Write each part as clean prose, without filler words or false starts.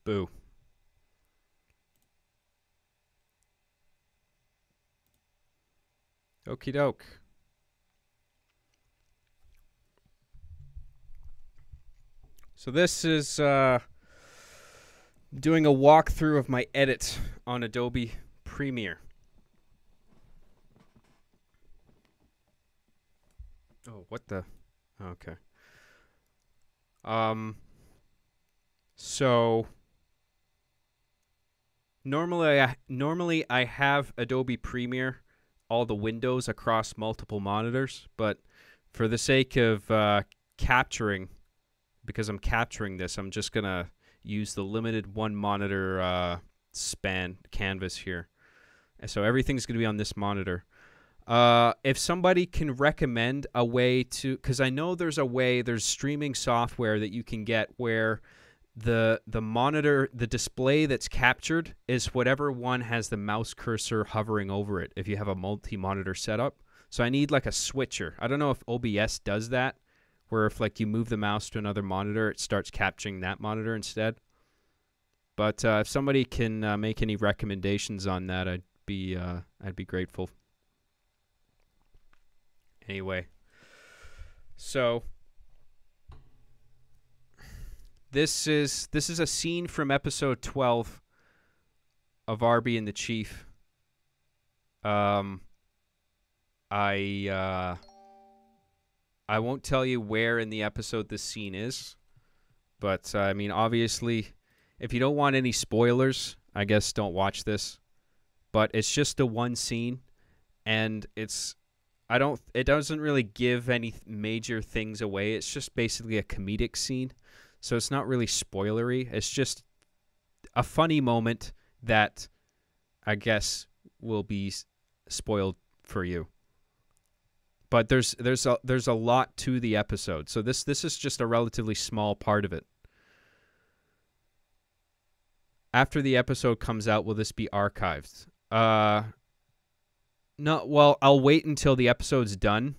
Boo. Okie doke. So this is doing a walkthrough of my edit on Adobe Premiere. Oh, what the? Okay. So normally I have Adobe Premiere, all the windows across multiple monitors, but for the sake of capturing, because I'm capturing this, I'm just gonna use the limited one monitor span canvas here. And so everything's gonna be on this monitor. If somebody can recommend a way to, because I know there's streaming software that you can get where the monitor, the display that's captured is whatever one has the mouse cursor hovering over it if you have a multi-monitor setup. So I need like a switcher. I don't know if OBS does that, where if like you move the mouse to another monitor, it starts capturing that monitor instead. But if somebody can make any recommendations on that, I'd be grateful. Anyway, so this is a scene from episode 12 of Arby and the Chief. I won't tell you where in the episode this scene is, but I mean, obviously, if you don't want any spoilers, I guess don't watch this. but it's just a one scene, and it doesn't really give any major things away. It's just basically a comedic scene, so it's not really spoilery. It's just a funny moment that I guess will be spoiled for you. But there's a lot to the episode, so this is just a relatively small part of it. After the episode comes out, will this be archived? No. Well, I'll wait until the episode's done.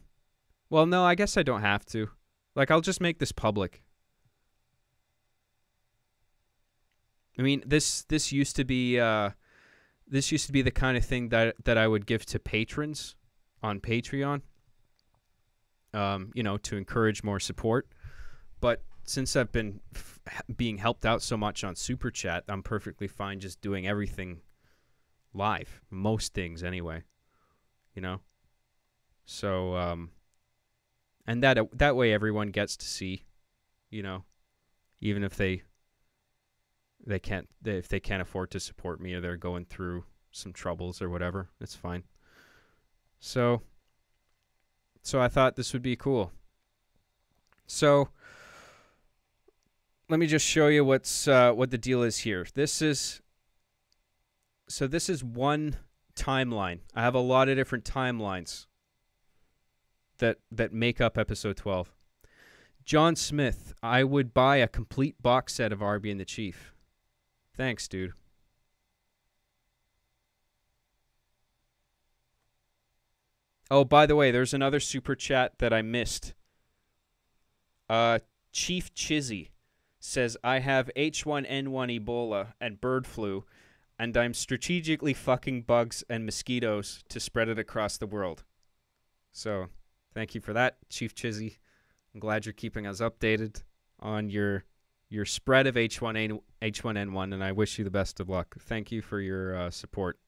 Well, no, I guess I don't have to. Like, I'll just make this public. I mean, this used to be the kind of thing that I would give to patrons on Patreon. To encourage more support. But since I've been being helped out so much on Super Chat, I'm perfectly fine just doing everything live. Most things, anyway. So, and that way everyone gets to see, even if they can't afford to support me, or they're going through some troubles or whatever, it's fine. So I thought this would be cool. So let me just show you what the deal is here. This is one timeline. I have a lot of different timelines that make up episode 12. John Smith, I would buy a complete box set of Arby and the Chief. Thanks, dude. Oh, by the way, there's another super chat that I missed. Chief Chizzy says, I have H1N1 Ebola and bird flu, and I'm strategically fucking bugs and mosquitoes to spread it across the world. So, thank you for that, Chief Chizzy. I'm glad you're keeping us updated on your spread of H1N1, and I wish you the best of luck. Thank you for your support.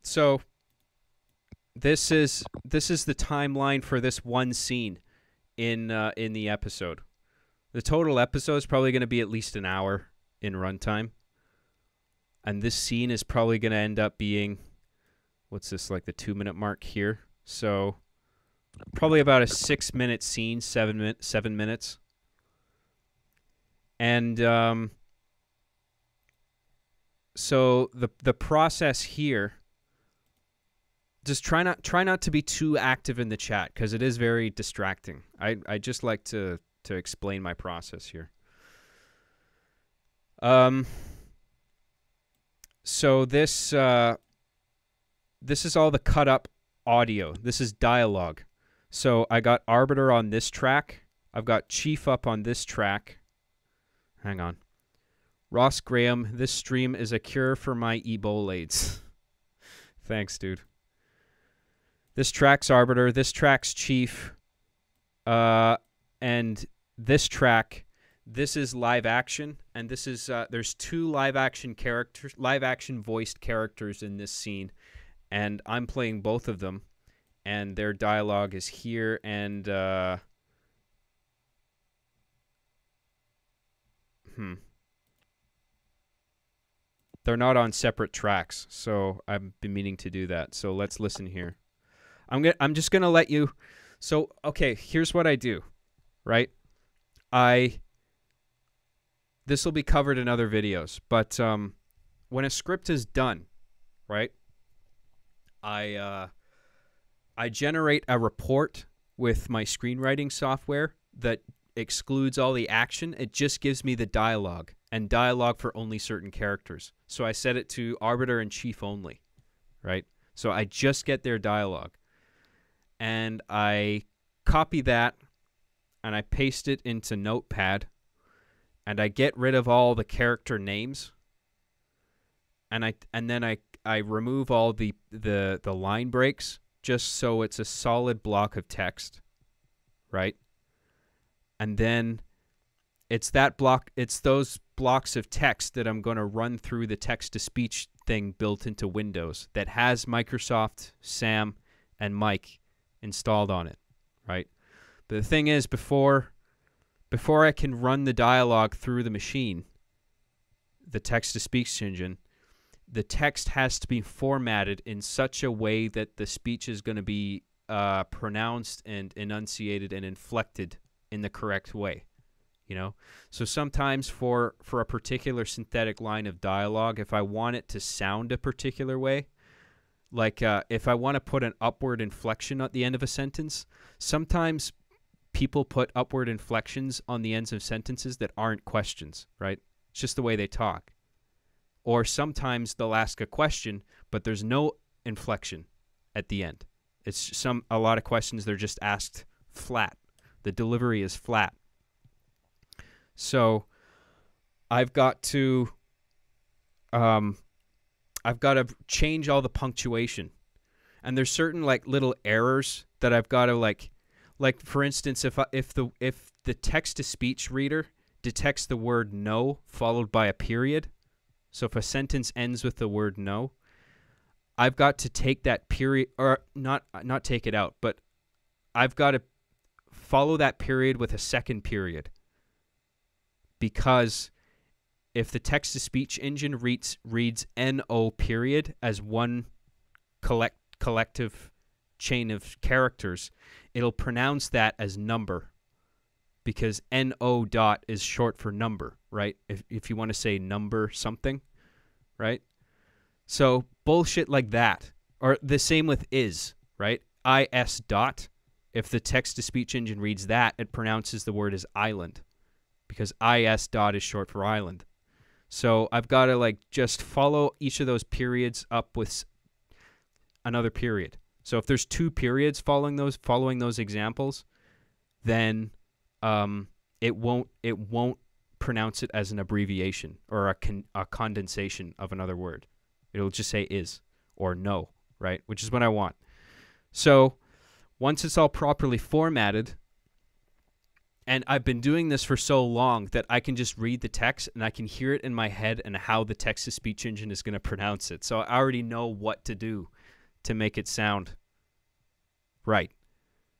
So this is the timeline for this one scene in the episode. The total episode is probably going to be at least an hour in runtime, and this scene is probably going to end up being, what's this, like the 2-minute mark here? So probably about a 6-minute scene, 7 minutes, and so the process here, just try not to be too active in the chat, because it is very distracting. I just like to explain my process here. So this is all the cut up audio. This is dialogue. So I got Arbiter on this track. I've got Chief up on this track. Hang on. Ross Graham, this stream is a cure for my Ebola. Thanks, dude. This track's Arbiter. This track's Chief. And this track, this is live action. And this is, there's 2 live action voiced characters in this scene. And I'm playing both of them. And their dialogue is here. And, they're not on separate tracks, so I've been meaning to do that. So let's listen here. I'm just gonna let you. So okay, here's what I do, right? This will be covered in other videos, but when a script is done, right? I generate a report with my screenwriting software that excludes all the action. It just gives me the dialogue, and dialogue for only certain characters. So I set it to Arbiter and Chief only, right? So I just get their dialogue. And I copy that, and I paste it into Notepad, and I get rid of all the character names, and then I remove all the line breaks, just so it's a solid block of text, right? And then it's those blocks of text that I'm going to run through the text-to-speech thing built into Windows that has Microsoft, Sam, and Mike installed on it, right? But the thing is, before before I can run the dialogue through the machine, the text-to-speech engine, the text has to be formatted in such a way that the speech is going to be pronounced and enunciated and inflected in the correct way. So sometimes for a particular synthetic line of dialogue, if I want it to sound a particular way, like if I want to put an upward inflection at the end of a sentence, sometimes people put upward inflections on the ends of sentences that aren't questions, right? It's just the way they talk. Or sometimes they'll ask a question, but there's no inflection at the end. It's a lot of questions, they're just asked flat. The delivery is flat. So I've got to change all the punctuation. And there's certain like little errors that I've got to like for instance, if the text-to-speech reader detects the word no followed by a period, so if a sentence ends with the word no, I've got to take that period, or not take it out, but I've got to follow that period with a second period. Because if the text-to-speech engine reads NO period as one collective chain of characters, it'll pronounce that as number, because NO dot is short for number, right? If you want to say number something, right? So bullshit like that. Or the same with is, right? IS dot. If the text-to-speech engine reads that, it pronounces the word as island, because IS dot is short for island. So I've got to like just follow each of those periods up with another period. So if there's two periods following those examples, then it won't pronounce it as an abbreviation or a condensation of another word. It'll just say is or no, right? Which is what I want. So once it's all properly formatted, and I've been doing this for so long that I can just read the text and I can hear it in my head and how the text-to-speech engine is going to pronounce it. So I already know what to do to make it sound right.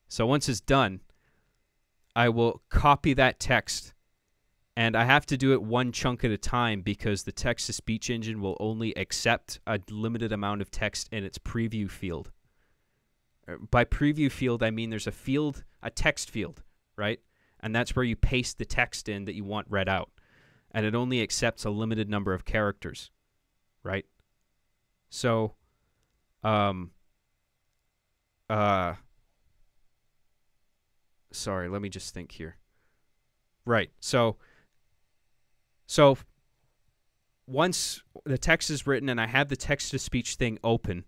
So once it's done, I will copy that text, and I have to do it one chunk at a time because the text-to-speech engine will only accept a limited amount of text in its preview field. By preview field, I mean there's a text field, right? And that's where you paste the text in that you want read out. And it only accepts a limited number of characters, right? So, sorry, let me just think here. Right, so once the text is written and I have the text-to-speech thing open,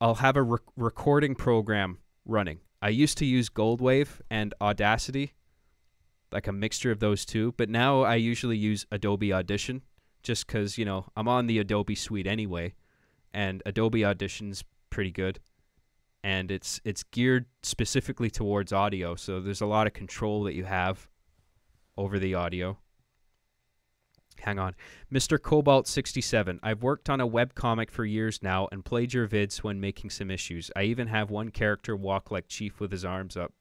I'll have a recording program running. I used to use Goldwave and Audacity, like a mixture of those two, but now I usually use Adobe Audition just because, I'm on the Adobe suite anyway, and Adobe Audition's pretty good, and it's geared specifically towards audio, so there's a lot of control that you have over the audio. Hang on. Mr. Cobalt67, I've worked on a webcomic for years now and played your vids when making some issues. I even have one character walk like Chief with his arms up.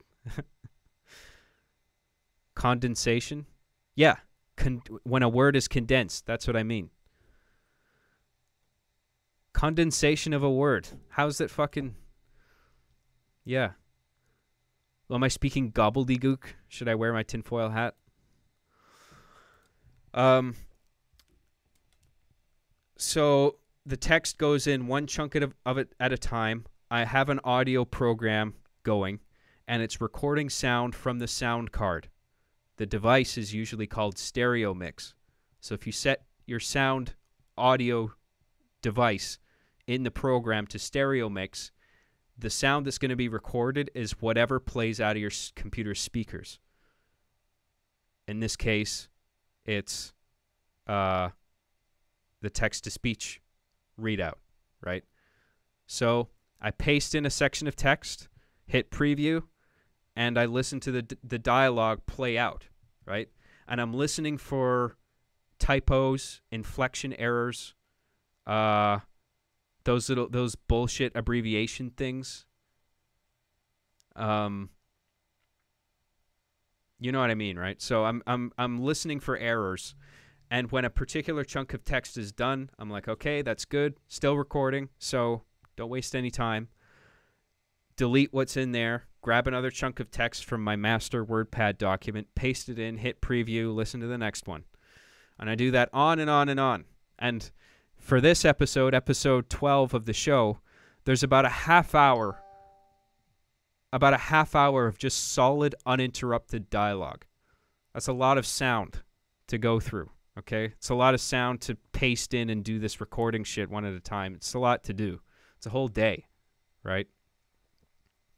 Condensation? Yeah. When a word is condensed, that's what I mean. Condensation of a word. How's that fucking... Yeah. Well, am I speaking gobbledygook? Should I wear my tinfoil hat? So the text goes in one chunk of it at a time. I have an audio program going, and it's recording sound from the sound card. The device is usually called stereo mix. So if you set your sound audio device in the program to stereo mix, the sound that's going to be recorded is whatever plays out of your computer speakers. In this case, it's the text-to-speech readout, right? So I paste in a section of text, hit preview, and I listen to the dialogue play out, right? And I'm listening for typos, inflection errors, those bullshit abbreviation things. You know what I mean, right? So I'm listening for errors, and when a particular chunk of text is done, I'm like, okay, that's good. Still recording, so don't waste any time. Delete what's in there. Grab another chunk of text from my master WordPad document, paste it in, hit preview, listen to the next one. And I do that on and on and on. And for this episode, episode 12 of the show, there's about a half hour of just solid, uninterrupted dialogue. That's a lot of sound to go through, okay? It's a lot of sound to paste in and do this recording shit one at a time. It's a lot to do. It's a whole day, right?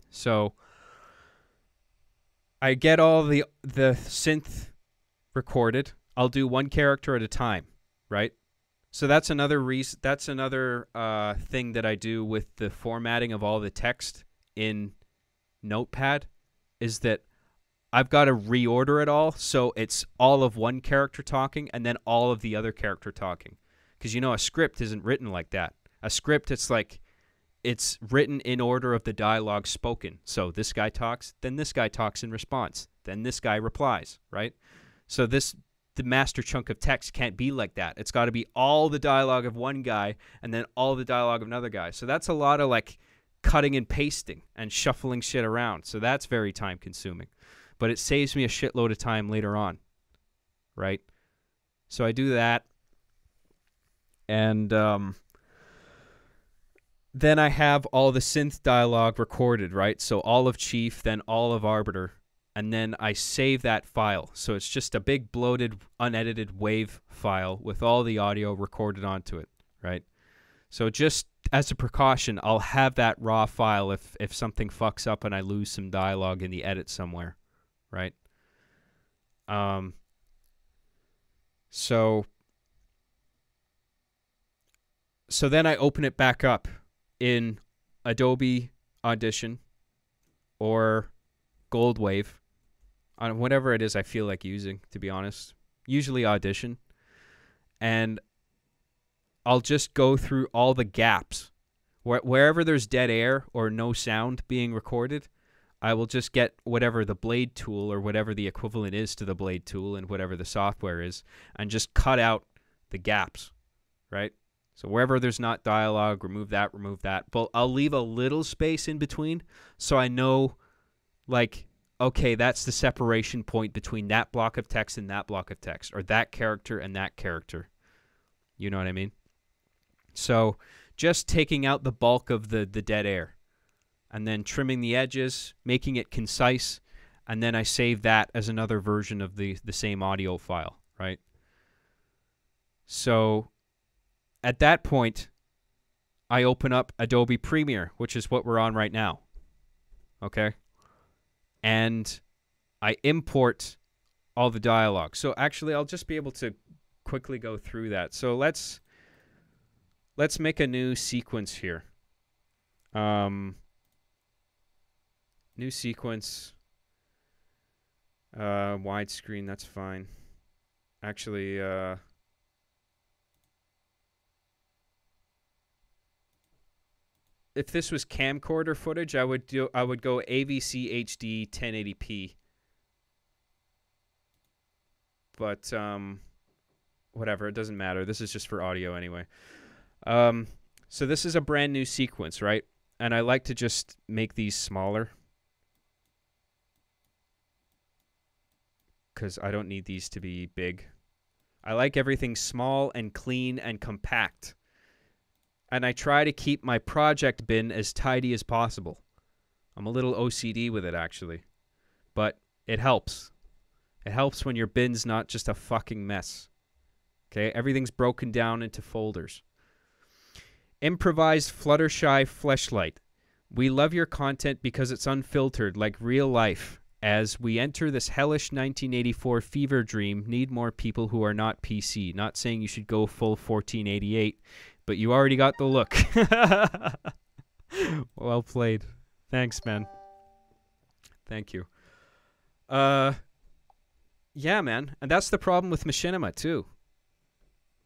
So I get all the synth recorded. I'll do one character at a time, right? So that's another reason. That's another thing that I do with the formatting of all the text in Notepad, is that I've got to reorder it all so it's all of one character talking and then all of the other character talking. Because a script isn't written like that. A script, it's like it's written in order of the dialogue spoken. So this guy talks, then this guy talks in response, then this guy replies, right? So the master chunk of text can't be like that. It's got to be all the dialogue of one guy and then all the dialogue of another guy. So that's a lot of like cutting and pasting and shuffling shit around. So that's very time consuming. But it saves me a shitload of time later on, right? So I do that. And then I have all the synth dialogue recorded, right? So all of Chief, then all of Arbiter, and then I save that file. So it's just a big bloated, unedited wave file with all the audio recorded onto it, right? So just as a precaution, I'll have that raw file if something fucks up and I lose some dialogue in the edit somewhere, right? So then I open it back up in Adobe Audition or Goldwave, on whatever it is I feel like using, to be honest. Usually Audition. And I'll just go through all the gaps. Wherever there's dead air or no sound being recorded, I will just get whatever the blade tool or whatever the equivalent is to the blade tool and whatever the software is, and just cut out the gaps, right? So wherever there's not dialogue, remove that. But I'll leave a little space in between so I know, like, okay, that's the separation point between that block of text and that block of text, or that character and that character. You know what I mean? So just taking out the bulk of the dead air and then trimming the edges, making it concise, and then I save that as another version of the same audio file, right? So at that point, I open up Adobe Premiere, which is what we're on right now, okay? And I import all the dialogue. So actually, I'll just be able to quickly go through that. So let's make a new sequence here. New sequence. Widescreen, that's fine. Actually, if this was camcorder footage, I would go AVC HD 1080p. But whatever, it doesn't matter. This is just for audio anyway. So this is a brand new sequence, right? And I like to just make these smaller, because I don't need these to be big. I like everything small and clean and compact. And I try to keep my project bin as tidy as possible. I'm a little OCD with it, actually. But it helps. It helps when your bin's not just a fucking mess. Okay? Everything's broken down into folders. Improvised Fluttershy Fleshlight. We love your content because it's unfiltered, like real life. As we enter this hellish 1984 fever dream, need more people who are not PC. Not saying you should go full 1488, but you already got the look. Well played. Thanks, man. Thank you. Yeah, man. And that's the problem with machinima, too.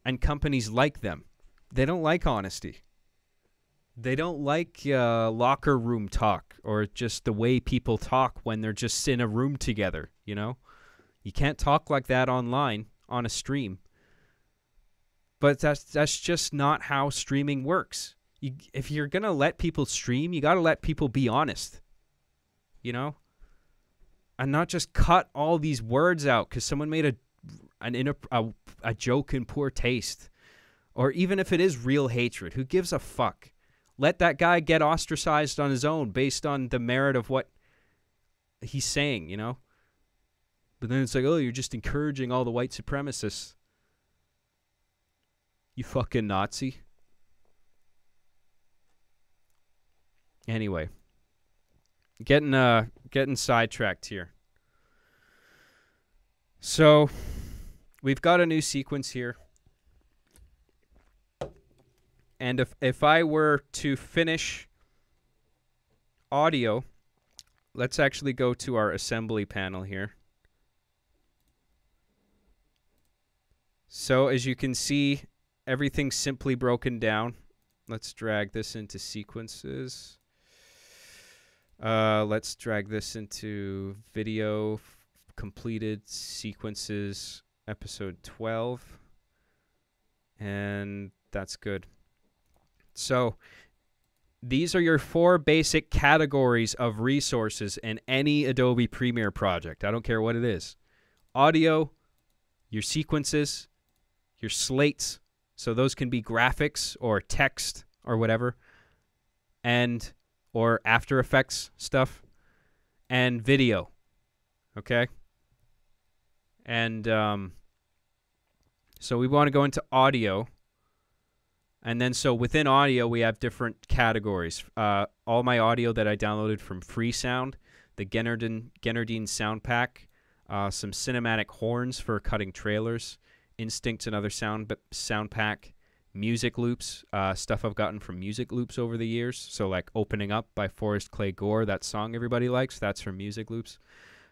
And companies like them. They don't like honesty. They don't like locker room talk or just the way people talk when they're just in a room together, you know? You can't talk like that online on a stream. But that's just not how streaming works. If you're going to let people stream, you got to let people be honest, you know? And not just cut all these words out because someone made a joke in poor taste. Or even if it is real hatred, who gives a fuck? Let that guy get ostracized on his own based on the merit of what he's saying, you know? But then it's like, oh, you're just encouraging all the white supremacists. You fucking Nazi. Anyway. Getting sidetracked here. So, we've got a new sequence here. And if I were to finish audio, let's actually go to our assembly panel here. So as you can see, everything's simply broken down. Let's drag this into sequences. Let's drag this into video completed sequences episode 12. And that's good. So these are your 4 basic categories of resources in any Adobe Premiere project. I don't care what it is. Audio, your sequences, your slates. So those can be graphics or text or whatever. And or After Effects stuff. And video. Okay? And so we want to go into audio. And then so within audio, we have different categories. All my audio that I downloaded from Freesound, the Gennardine sound pack, some cinematic horns for cutting trailers, Instinct and other sound pack, music loops, stuff I've gotten from music loops over the years. So like Opening Up by Forrest Clay Gore, that song everybody likes, that's from music loops.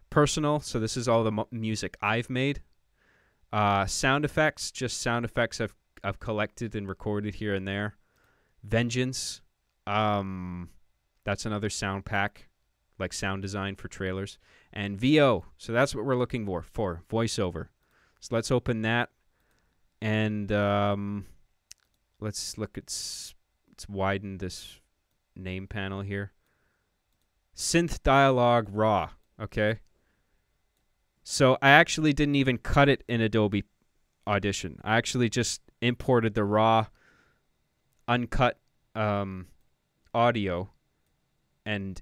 Personal, so this is all the music I've made. Sound effects, just sound effects I've collected and recorded here and there. Vengeance, that's another sound pack, like sound design for trailers. And VO, so that's what we're looking for voiceover. So let's open that, and let's look at, let's widen this name panel here. Synth Dialogue Raw, okay? So I actually didn't even cut it in Adobe Audition. I actually just imported the raw, uncut audio and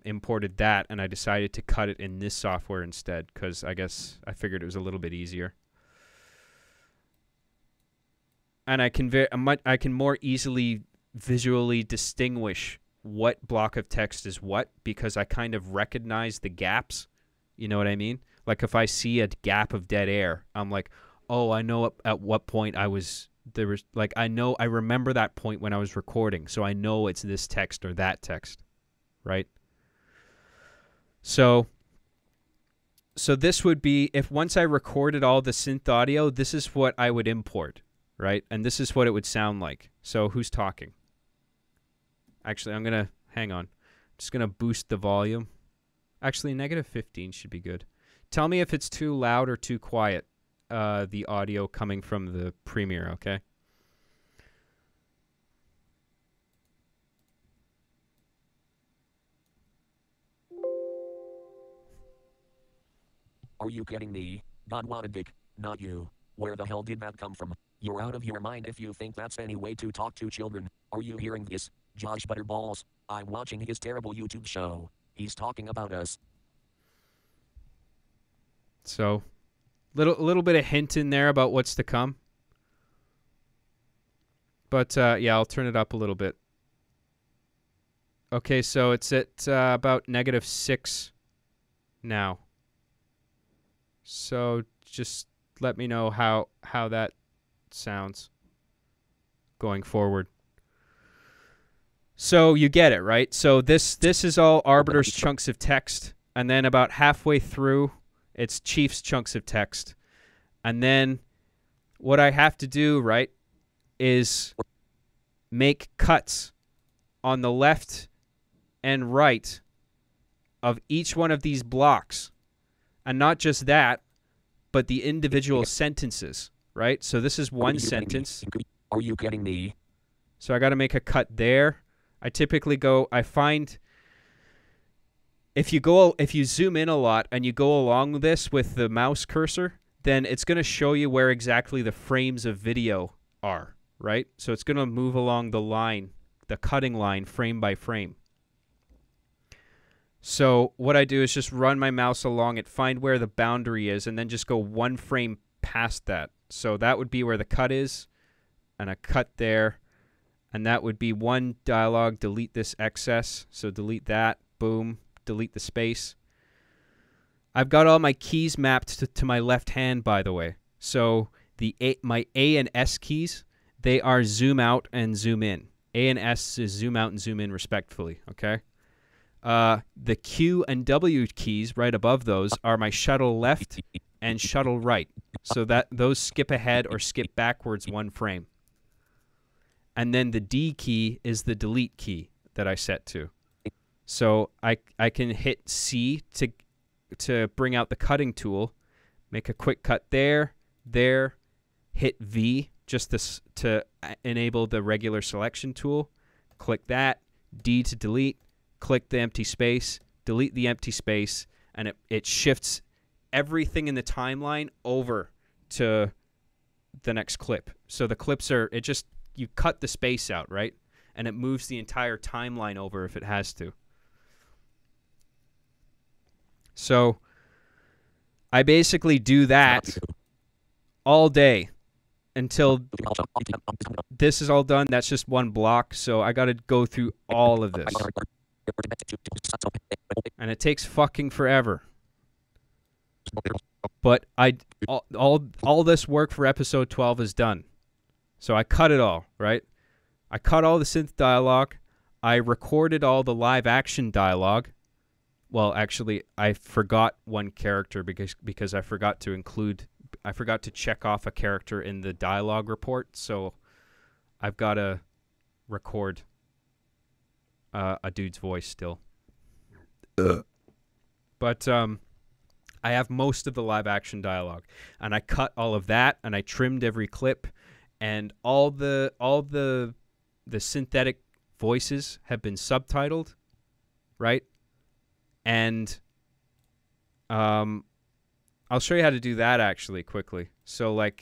imported that, and I decided to cut it in this software instead because I guess I figured it was a little bit easier. And I can more easily visually distinguish what block of text is what because I kind of recognize the gaps. You know what I mean? Like if I see a gap of dead air, I'm like, oh, I know at what point I remember that point when I was recording, so I know it's this text or that text, right? So this would be, if once I recorded all the synth audio, this is what I would import, right? And this is what it would sound like. So who's talking? Actually, hang on. I'm just going to boost the volume. Actually, -15 should be good. Tell me if it's too loud or too quiet, the audio coming from the Premiere, okay? Are you kidding me? God wanted Dick, not you. Where the hell did that come from? You're out of your mind if you think that's any way to talk to children. Are you hearing this? Josh Butterballs, I'm watching his terrible YouTube show. He's talking about us. So, little bit of hint in there about what's to come. But, yeah, I'll turn it up a little bit. Okay, so it's at about -6 now. So just let me know how that sounds going forward. So you get it, right? So this is all Arbiter's chunks of text, and then about halfway through, it's Chief's chunks of text. And then what I have to do, right, is make cuts on the left and right of each one of these blocks. And not just that, but the individual sentences, right? So this is one sentence. Are you kidding me? So I got to make a cut there. I typically I find if you zoom in a lot and you go along this with the mouse cursor, then it's going to show you where exactly the frames of video are, right? So it's going to move along the line, the cutting line, frame by frame. So what I do is just run my mouse along it, find where the boundary is, and then just go one frame past that. So that would be where the cut is, and a cut there, and that would be one dialogue, delete this excess. So delete that, boom, delete the space. I've got all my keys mapped to my left hand, by the way. So my A and S keys, they are zoom out and zoom in. A and S is zoom out and zoom in respectively, okay? The Q and W keys right above those are my shuttle left and shuttle right. So that those skip ahead or skip backwards one frame. And then the D key is the delete key that I set to. So I can hit C to bring out the cutting tool, make a quick cut there, hit V just to enable the regular selection tool, click that, D to delete, click the empty space, delete the empty space, and it shifts everything in the timeline over to the next clip. So the clips you cut the space out, right? And it moves the entire timeline over if it has to. So I basically do that all day until this is all done. That's just one block. So I got to go through all of this. And it takes fucking forever. But all this work for episode 12 is done. So I cut it all, right? I cut all the synth dialogue. I recorded all the live action dialogue. Well, actually, I forgot one character because I forgot to check off a character in the dialogue report. So I've got to record a dude's voice still. But I have most of the live action dialogue, and I cut all of that, and I trimmed every clip, and all the synthetic voices have been subtitled, right? And I'll show you how to do that actually quickly. So like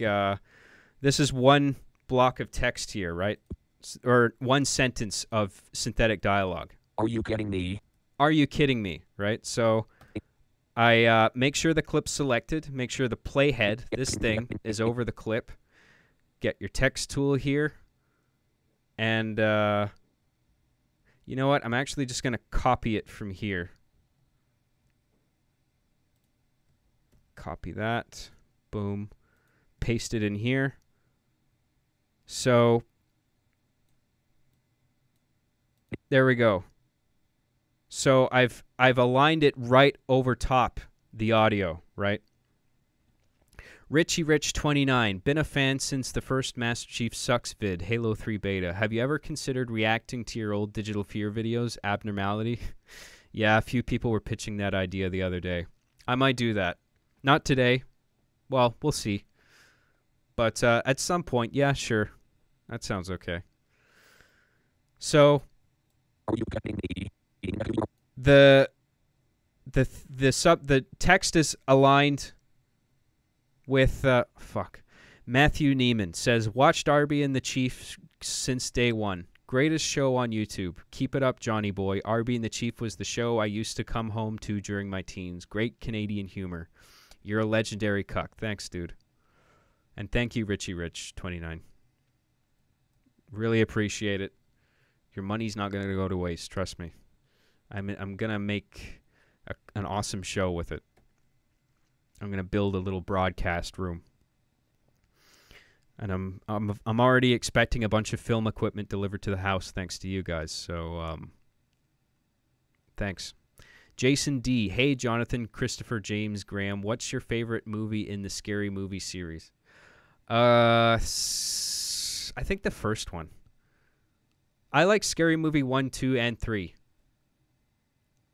this is one block of text here, right? Or one sentence of synthetic dialogue. Are you kidding me? Are you kidding me? Right? So I make sure the clip's selected. Make sure the playhead, this thing, is over the clip. Get your text tool here. And you know what? I'm actually just going to copy it from here. Copy that. Boom. Paste it in here. So there we go. So I've aligned it right over top the audio, right? Richie Rich 29, been a fan since the first Master Chief Sucks vid, Halo 3 beta. Have you ever considered reacting to your old Digital Fear videos, Abnormality? Yeah, a few people were pitching that idea the other day. I might do that. Not today. Well, we'll see. But at some point, yeah, sure. That sounds okay. So the text is aligned with Matthew Neiman says, watched Arby and the Chief since day one. Greatest show on YouTube. Keep it up, Johnny boy. Arby and the Chief was the show I used to come home to during my teens. Great Canadian humor. You're a legendary cuck. Thanks, dude. And thank you, Richie Rich 29. Really appreciate it. Your money's not going to go to waste. Trust me. I'm going to make an awesome show with it. I'm going to build a little broadcast room. And I'm already expecting a bunch of film equipment delivered to the house thanks to you guys. So thanks. Jason D. Hey, Jonathan, Christopher, James, Graham. What's your favorite movie in the Scary Movie series? I think the first one. I like Scary Movie 1, 2, and 3.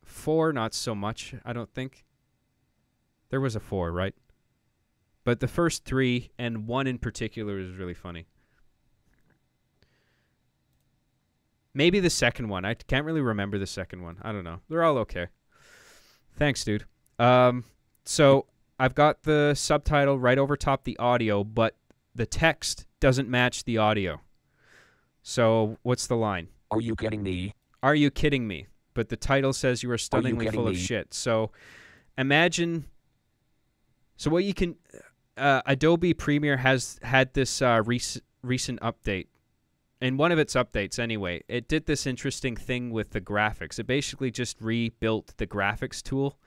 4, not so much, I don't think. There was a 4, right? But the first 3, and 1 in particular, is really funny. Maybe the second one. I can't really remember the second one. I don't know. They're all okay. Thanks, dude. So I've got the subtitle right over top the audio, but the text doesn't match the audio. So what's the line? Are you kidding me? Are you kidding me? But the title says you are stunningly full of shit. So imagine... So what you can... Adobe Premiere has had this recent update. In one of its updates, anyway, it did this interesting thing with the graphics. It basically just rebuilt the graphics tool.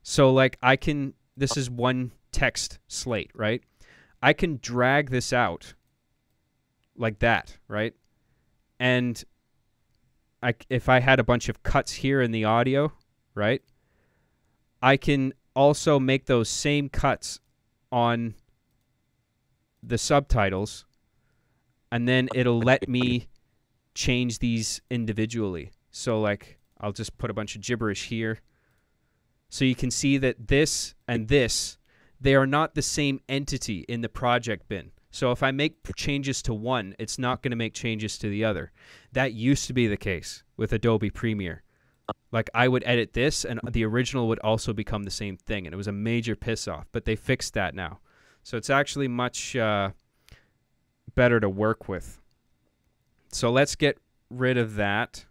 So, like, I can... This is one text slate, right? I can drag this out like that, right? And if I had a bunch of cuts here in the audio, right? I can also make those same cuts on the subtitles, and then it'll let me change these individually. So, like, I'll just put a bunch of gibberish here. So you can see that this and this, they are not the same entity in the project bin. So if I make changes to one, it's not going to make changes to the other. That used to be the case with Adobe Premiere. Like, I would edit this, and the original would also become the same thing, and it was a major piss-off. But they fixed that now. So it's actually much better to work with. So let's get rid of that.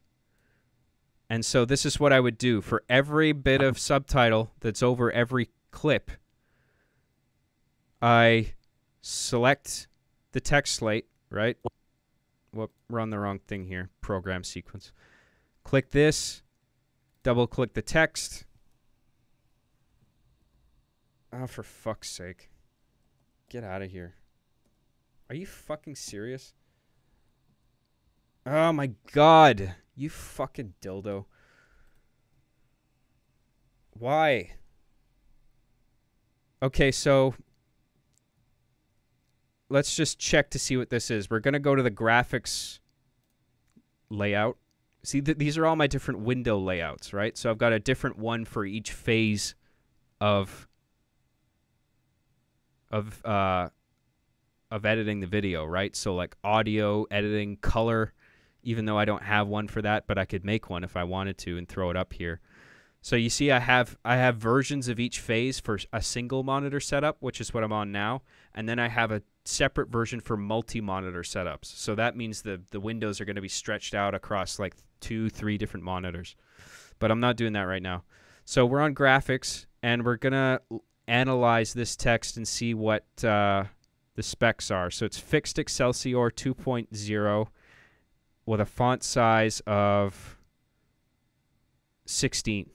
And so this is what I would do. For every bit of subtitle that's over every clip, I select the text slate, right? Whoop, we're on the wrong thing here. Program sequence. Click this. Double-click the text. Oh, for fuck's sake. Get out of here. Are you fucking serious? Oh, my God. You fucking dildo. Why? Okay, so let's just check to see what this is. We're going to go to the graphics layout. See, these are all my different window layouts, right? So I've got a different one for each phase of editing the video, right? So like audio, editing, color, even though I don't have one for that, but I could make one if I wanted to and throw it up here. So you see I have versions of each phase for a single monitor setup, which is what I'm on now, and then I have a separate version for multi-monitor setups. So that means the windows are going to be stretched out across like 2-3 different monitors. But I'm not doing that right now. So we're on graphics, and we're going to analyze this text and see what the specs are. So it's fixed Excelsior 2.0 with a font size of 16.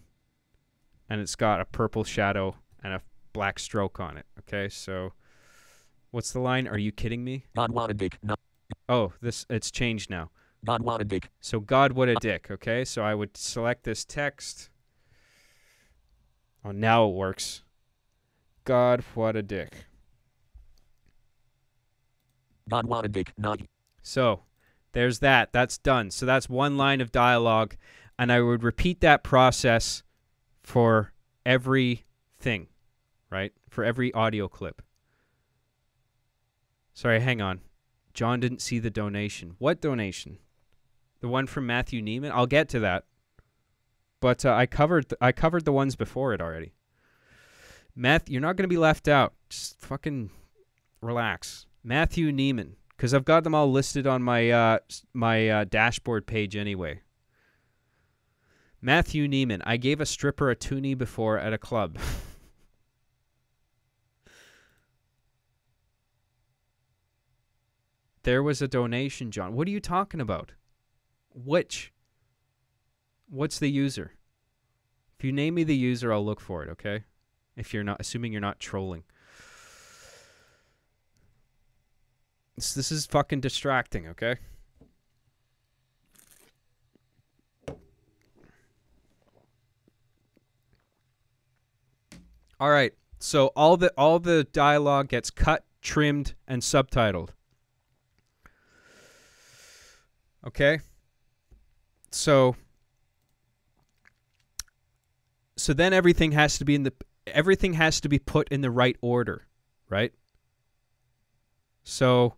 And it's got a purple shadow and a black stroke on it. Okay, so what's the line? Are you kidding me? God, what a dick. No. Oh, it's changed now. God, what a dick. So God, what a dick. Okay, so I would select this text. Oh, now it works. God, what a dick. God, what a dick. Not. So there's that. That's done. So that's one line of dialogue, and I would repeat that process for every thing, right? For every audio clip. Sorry, hang on. John didn't see the donation. What donation? The one from Matthew Neiman? I'll get to that. But I covered the ones before it already. You're not going to be left out. Just fucking relax. Matthew Neiman, because I've got them all listed on my my dashboard page anyway. Matthew Neiman, I gave a stripper a toonie before at a club. There was a donation, John. What are you talking about? Which? What's the user? If you name me the user, I'll look for it, okay? If you're not, assuming you're not trolling. This is fucking distracting, okay? All right. So all the dialogue gets cut, trimmed, and subtitled. Okay? So then everything has to be put in the right order, right? So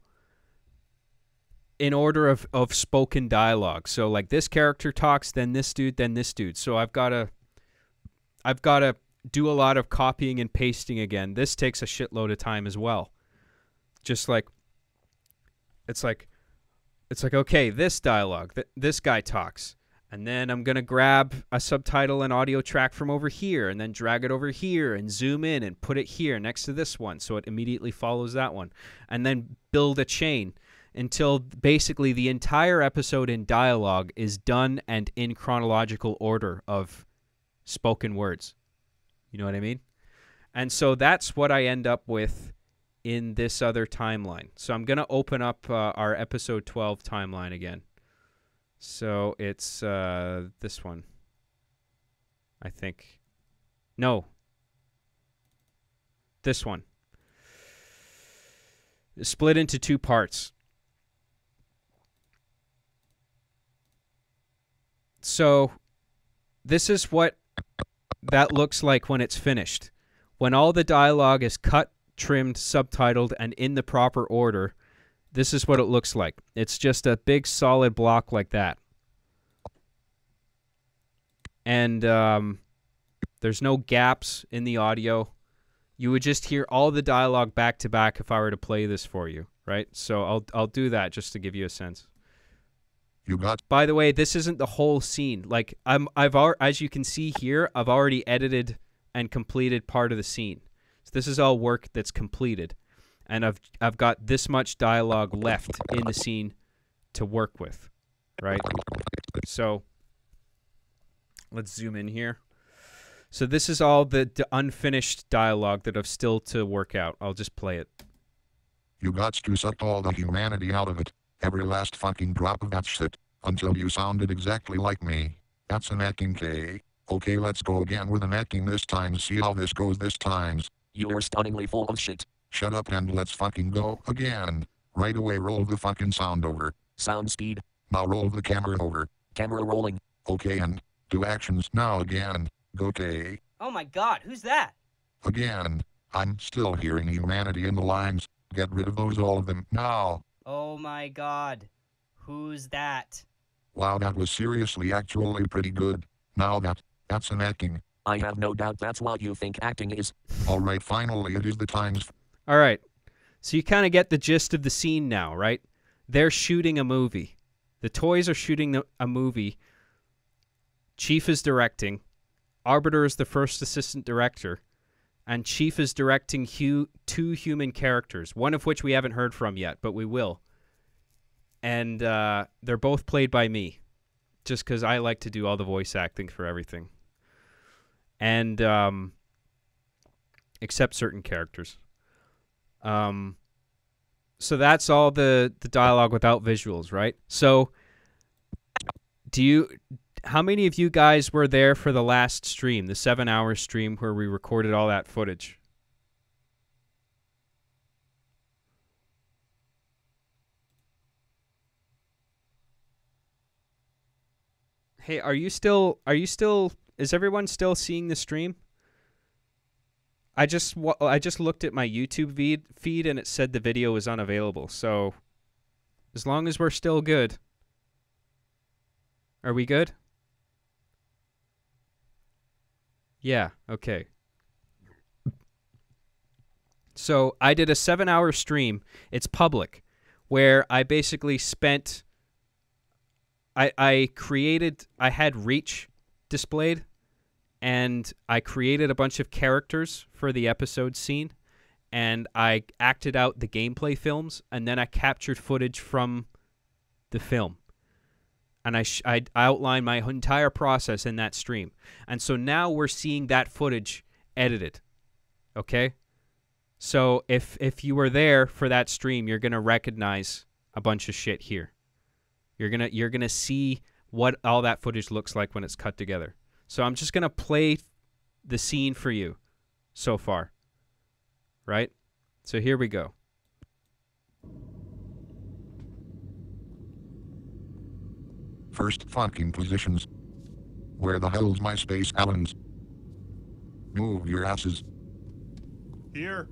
in order of spoken dialogue. So like this character talks, then this dude, then this dude. So I've got to do a lot of copying and pasting again. This takes a shitload of time as well. Just like it's like okay, this dialogue, this guy talks. And then I'm going to grab a subtitle and audio track from over here and then drag it over here and zoom in and put it here next to this one so it immediately follows that one. And then build a chain until basically the entire episode in dialogue is done and in chronological order of spoken words. You know what I mean? And so that's what I end up with in this other timeline. So I'm going to open up our episode 12 timeline again. So it's this one, I think. No. This one. It's split into two parts. So this is what that looks like when it's finished. When all the dialogue is cut, trimmed, subtitled, and in the proper order, this is what it looks like. It's just a big solid block like that. And there's no gaps in the audio. You would just hear all the dialogue back to back if I were to play this for you, right? So I'll do that just to give you a sense. By the way, this isn't the whole scene. Like as you can see here, I've already edited and completed part of the scene. So this is all work that's completed. And I've got this much dialogue left in the scene to work with, right? So let's zoom in here. So this is all the unfinished dialogue that I've still to work out. I'll just play it. You got to suck all the humanity out of it. Every last fucking drop of that shit. Until you sounded exactly like me. That's an acting K. Okay, let's go again with an acting this time. See how this goes this time. You're stunningly full of shit. Shut up and let's fucking go again. Right away, roll the fucking sound over. Sound speed. Now roll the camera over. Camera rolling. Okay, and do actions now again. Go K. Oh my god, who's that? Again. I'm still hearing humanity in the lines. Get rid of those, all of them, now. Oh my god, who's that? Wow, that was seriously actually pretty good. Now that's an acting. I have no doubt that's what you think acting is. Alright, finally it is the times. Alright, so you kind of get the gist of the scene now, right? They're shooting a movie. The toys are shooting a movie. Chief is directing. Arbiter is the first assistant director. And Chief is directing two human characters, one of which we haven't heard from yet, but we will. And they're both played by me, just because I like to do all the voice acting for everything. And except certain characters. So that's all the dialogue without visuals, right? So how many of you guys were there for the last stream, the 7-hour stream where we recorded all that footage? Hey, is everyone still seeing the stream? I just looked at my YouTube feed and it said the video was unavailable. So as long as we're still good. Are we good? Yeah, okay. So I did a 7-hour stream. It's public, where I basically spent... I had Reach displayed, and I created a bunch of characters for the episode scene, and I acted out the gameplay films, and then I captured footage from the film. And I outlined my entire process in that stream. And so now we're seeing that footage edited. Okay? So if you were there for that stream, you're going to recognize a bunch of shit here. You're going to see what all that footage looks like when it's cut together. So I'm just going to play the scene for you so far. Right? So here we go. First fucking positions. Where the hell's my space Allens? Move your asses. Here.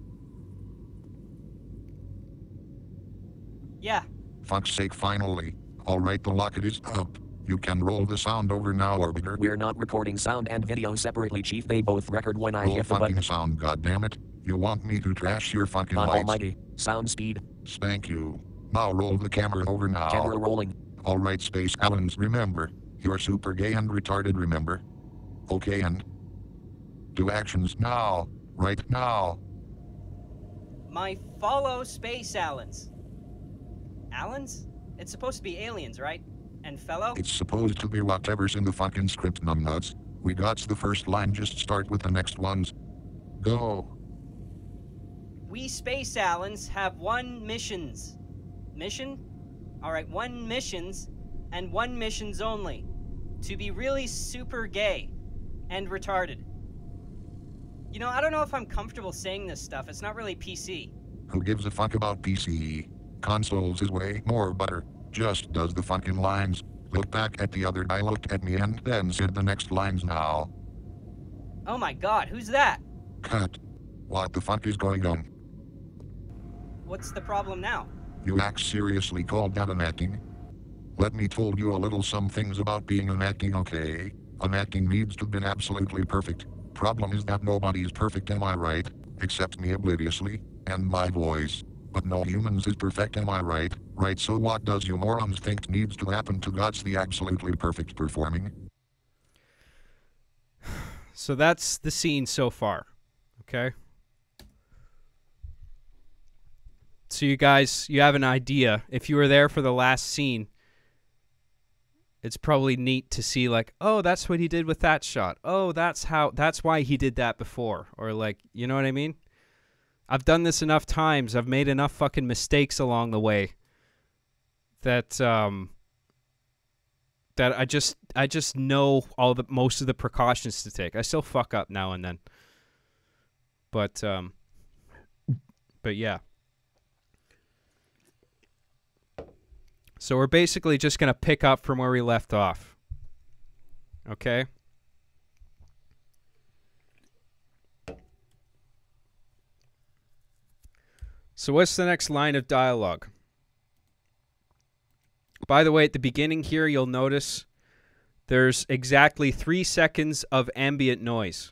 Yeah. Fuck's sake, finally. Alright, the locket is up. You can roll the sound over now, Orbiter. We're not recording sound and video separately, Chief. They both record when I Roll hit the fucking button. sound, goddammit. You want me to trash your fucking God lights? almighty. Sound speed. Spank you. Now roll the camera over now. Camera rolling. Alright, Space Allens, remember. You're super gay and retarded, remember? Okay, and... do actions now. Right now. My follow Space Allens. Allens? It's supposed to be aliens, right? And fellow? It's supposed to be whatever's in the fucking script, numbnuts. We got the first line, just start with the next ones. Go. We Space Allens have one missions. Mission? Alright, one missions, and one missions only. To be really super gay and retarded. You know, I don't know if I'm comfortable saying this stuff. It's not really PC. Who gives a fuck about PC? Consoles is way more butter. Just does the fucking lines. Look back at the other guy, looked at me, and then said the next lines now. Oh my god, who's that? Cut. What the fuck is going on? What's the problem now? You act seriously called that an acting? Let me told you a little some things about being an acting, okay? An acting needs to be absolutely perfect. Problem is that nobody's perfect, am I right? Except me obliviously, and my voice. But no humans is perfect, am I right? Right, so what does you morons think needs to happen to God's the absolutely perfect performing? So that's the scene so far. Okay? So you guys, you have an idea. If you were there for the last scene, it's probably neat to see like, oh, that's what he did with that shot. Oh, that's why he did that before. Or like, you know what I mean? I've done this enough times. I've made enough fucking mistakes along the way that that I just know most of the precautions to take. I still fuck up now and then. But yeah. So we're basically just going to pick up from where we left off. Okay? So what's the next line of dialogue? By the way, at the beginning here, you'll notice there's exactly 3 seconds of ambient noise.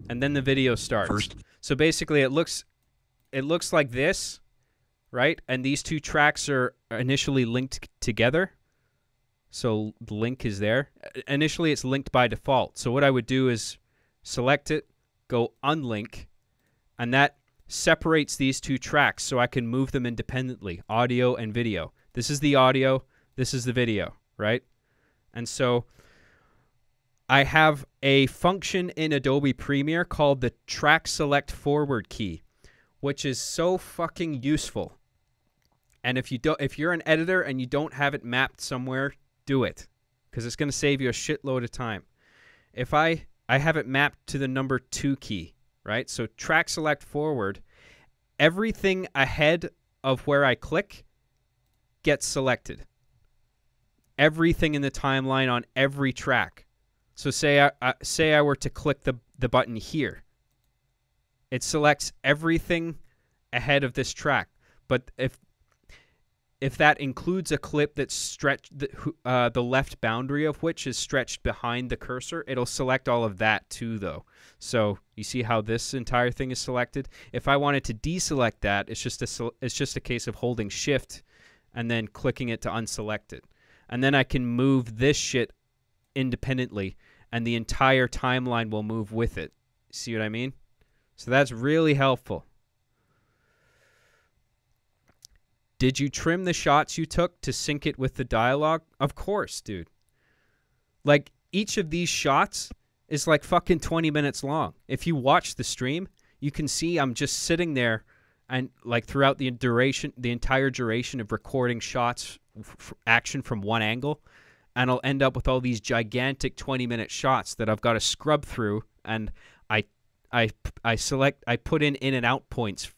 And then the video starts. So basically it looks like this, right? And these two tracks are initially linked together. So the link is there. Initially it's linked by default. So what I would do is select it, go unlink, and that separates these two tracks so I can move them independently, audio and video. This is the audio, this is the video, right? And so I have a function in Adobe Premiere called the track select forward key, which is so fucking useful. And if you're an editor and you don't have it mapped somewhere, do it, because it's going to save you a shitload of time. If I have it mapped to the number 2 key, right? So track select forward, everything ahead of where I click gets selected. Everything in the timeline on every track. So say I were to click the button here. It selects everything ahead of this track. But if that includes a clip that's stretched, the left boundary of which is stretched behind the cursor, it'll select all of that too, though. So you see how this entire thing is selected? If I wanted to deselect that, it's just a case of holding Shift and then clicking it to unselect it. And then I can move this shit independently, and the entire timeline will move with it. See what I mean? So that's really helpful. Did you trim the shots you took to sync it with the dialogue? Of course, dude. Like, each of these shots is like fucking 20 minutes long. If you watch the stream, you can see I'm just sitting there and like throughout the entire duration of recording shots, action from one angle, and I'll end up with all these gigantic 20-minute shots that I've got to scrub through, and I put in and out points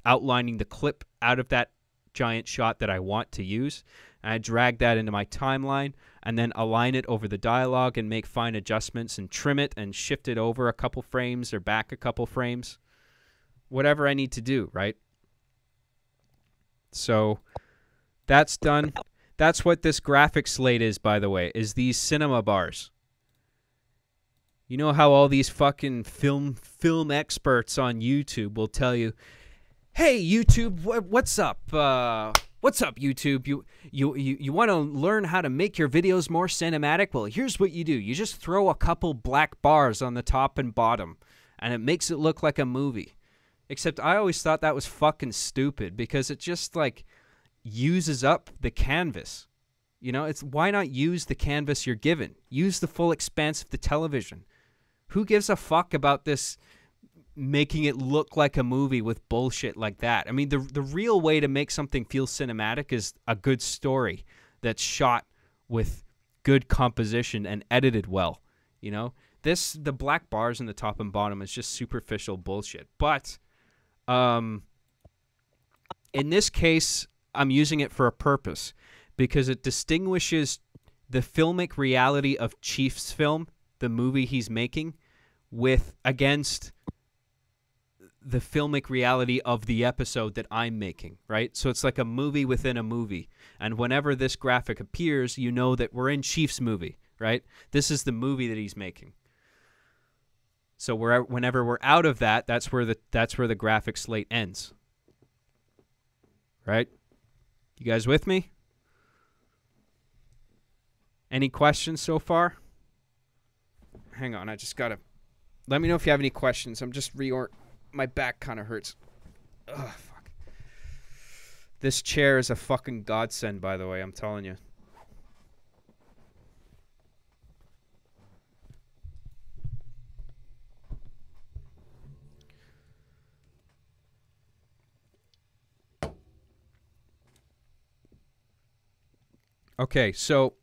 outlining the clip out of that giant shot that I want to use. And I drag that into my timeline and then align it over the dialogue and make fine adjustments and trim it and shift it over a couple frames or back a couple frames. Whatever I need to do, right? So that's done. That's what this graphic slate is, by the way, is these cinema bars. You know how all these fucking film experts on YouTube will tell you, "Hey YouTube, what's up? What's up YouTube? You want to learn how to make your videos more cinematic? Well, here's what you do. You just throw a couple black bars on the top and bottom, and it makes it look like a movie." Except I always thought that was fucking stupid because it just like uses up the canvas. You know, it's why not use the canvas you're given? Use the full expanse of the television. Who gives a fuck about this making it look like a movie with bullshit like that? I mean, the real way to make something feel cinematic is a good story that's shot with good composition and edited well, you know? The black bars in the top and bottom is just superficial bullshit. But in this case, I'm using it for a purpose because it distinguishes the filmic reality of Chief's film, the movie he's making, against the filmic reality of the episode that I'm making, right? So it's like a movie within a movie. And whenever this graphic appears, you know that we're in Chief's movie, right? This is the movie that he's making. So whenever we're out of that, that's where the graphic slate ends. Right? You guys with me? Any questions so far? Hang on, I just gotta... Let me know if you have any questions. I'm just my back kind of hurts. Ugh, fuck. This chair is a fucking godsend, by the way, I'm telling you. Okay, so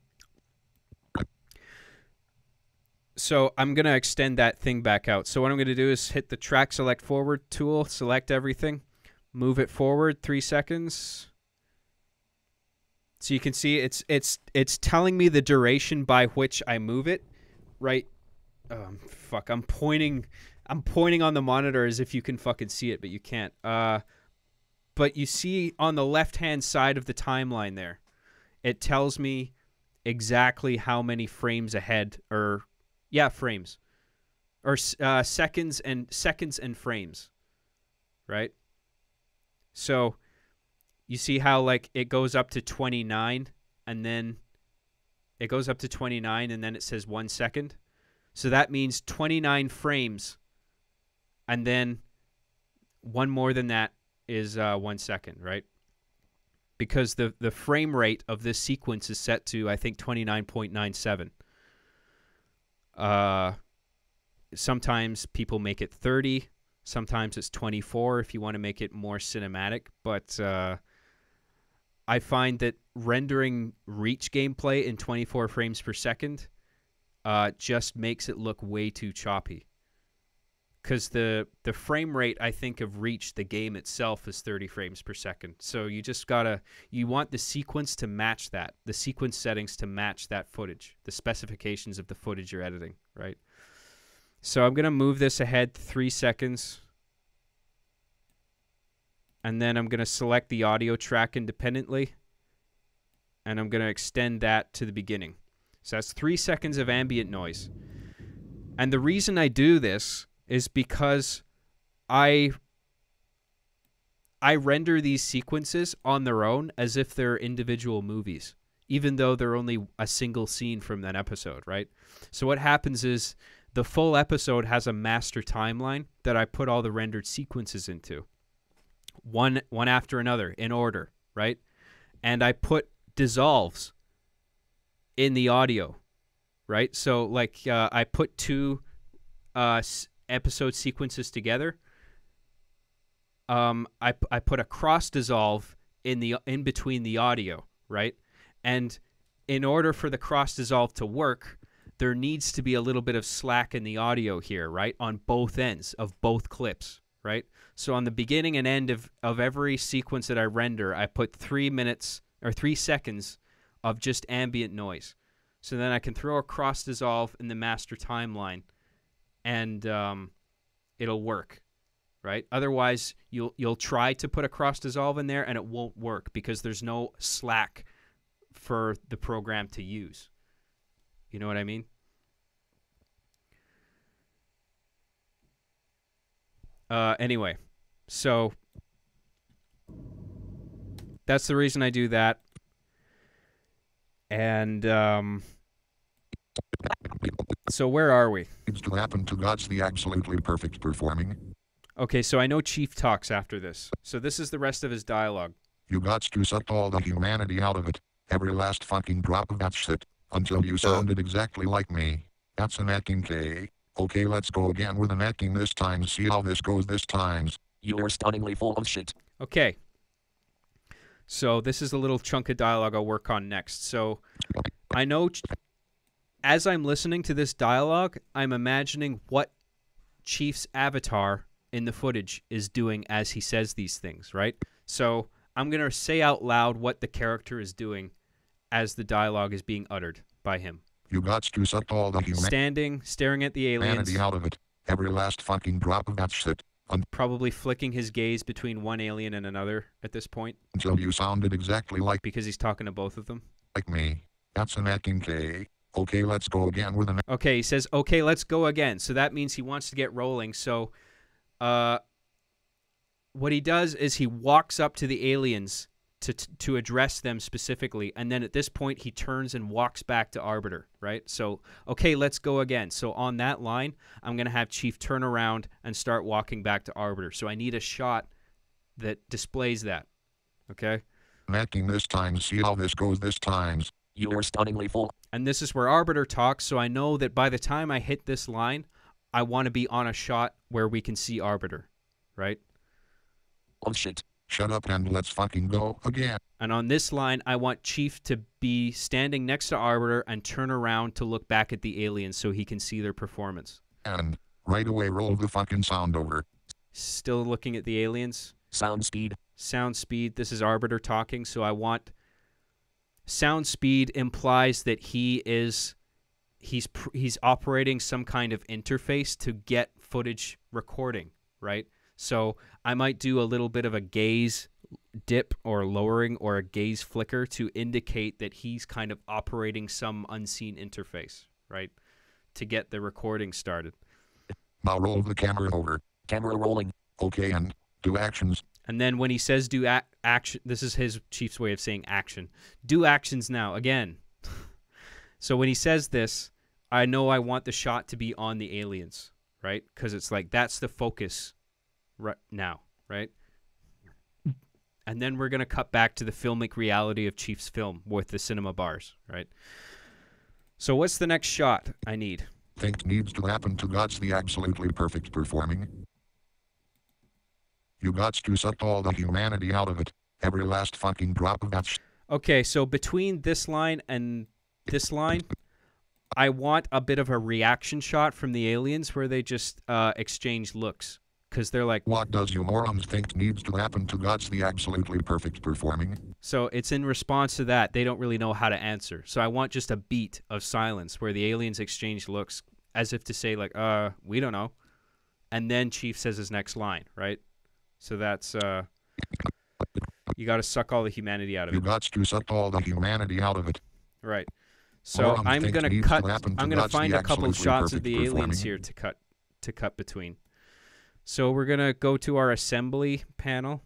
I'm going to extend that thing back out. So what I'm going to do is hit the track select forward tool, select everything, move it forward 3 seconds. So you can see it's telling me the duration by which I move it, right? Fuck, I'm pointing on the monitor as if you can fucking see it, but you can't. But you see on the left-hand side of the timeline there, it tells me exactly how many frames ahead, frames, or seconds and frames, right? So you see how like it goes up to 29, and then it goes up to 29, and then it says 1 second. So that means 29 frames, and then one more than that is 1 second, right? Because the frame rate of this sequence is set to, I think, 29.97. Sometimes people make it 30. Sometimes it's 24 if you want to make it more cinematic. But I find that rendering Reach gameplay in 24 frames per second just makes it look way too choppy. Because the frame rate, I think, of Reach, the game itself, is 30 frames per second. So you want the sequence to match that, the sequence settings to match that footage, the specifications of the footage you're editing, right? So I'm going to move this ahead 3 seconds. And then I'm going to select the audio track independently. And I'm going to extend that to the beginning. So that's 3 seconds of ambient noise. And the reason I do this is because I render these sequences on their own as if they're individual movies, even though they're only a single scene from that episode, right? So what happens is the full episode has a master timeline that I put all the rendered sequences into, one after another in order, right? And I put dissolves in the audio, right? So like I put two episode sequences together. I put a cross dissolve in between the audio, right? And in order for the cross dissolve to work, there needs to be a little bit of slack in the audio here, right? On both ends of both clips, right? So on the beginning and end of every sequence that I render, I put 3 minutes or 3 seconds of just ambient noise. So then I can throw a cross dissolve in the master timeline, and it'll work, right? Otherwise, you'll try to put a cross dissolve in there, and it won't work because there's no slack for the program to use. You know what I mean? Anyway, so that's the reason I do that. And so where are we? Needs to happen to God's the absolutely perfect performing. Okay, so I know Chief talks after this. So this is the rest of his dialogue. You gots to suck all the humanity out of it. Every last fucking drop of that shit. Until you sounded exactly like me. That's an acting K. Okay, let's go again with an acting this time. See how this goes this times. You're stunningly full of shit. Okay. So this is a little chunk of dialogue I'll work on next. So I know as I'm listening to this dialogue, I'm imagining what Chief's avatar in the footage is doing as he says these things, right? So I'm going to say out loud what the character is doing as the dialogue is being uttered by him. You gots to suck all the Standing, staring at the aliens, humanity out of it. Every last fucking drop of that shit. probably flicking his gaze between one alien and another at this point Until you sounded exactly like because he's talking to both of them. me. That's an acting K. Okay, let's go again with an Okay, he says, okay, let's go again. So that means he wants to get rolling. So what he does is he walks up to the aliens to address them specifically, and then at this point he turns and walks back to Arbiter, right? So, okay, let's go again. So on that line, I'm going to have Chief turn around and start walking back to Arbiter. So I need a shot that displays that, okay? acting this time. See how this goes this times. You're stunningly full. And this is where Arbiter talks, so I know that by the time I hit this line, I want to be on a shot where we can see Arbiter, right? Of shit. Shut up and let's fucking go again. And on this line, I want Chief to be standing next to Arbiter and turn around to look back at the aliens so he can see their performance. And right away roll the fucking sound over. Still looking at the aliens. Sound speed. Sound speed. This is Arbiter talking, so I want... Sound speed implies that he's operating some kind of interface to get footage recording, right? So I might do a little bit of a gaze dip or lowering or a gaze flicker to indicate that he's kind of operating some unseen interface, right? To get the recording started. Now roll the camera over. Camera rolling. Okay, and do actions. And then when he says do action, this is his Chief's way of saying action. Do actions now, again. So when he says this, I know I want the shot to be on the aliens, right? Because it's like, that's the focus right now, right? And then we're going to cut back to the filmic reality of Chief's film with the cinema bars, right? So what's the next shot I need? Think needs to happen to God's the absolutely perfect performing. You gots to suck all the humanity out of it. Every last fucking drop of that Okay, so between this line and this line, I want a bit of a reaction shot from the aliens where they just exchange looks. Because they're like... What does you morons think needs to happen to God's the absolutely perfect performing? So it's in response to that, they don't really know how to answer. So I want just a beat of silence where the aliens exchange looks as if to say like, we don't know. And then Chief says his next line, right? So that's, you got to suck all the humanity out of it. You gots to suck all the humanity out of it. Right. So I'm going to cut, I'm going to find a couple shots of the aliens performing. here to cut between. So we're going to go to our assembly panel.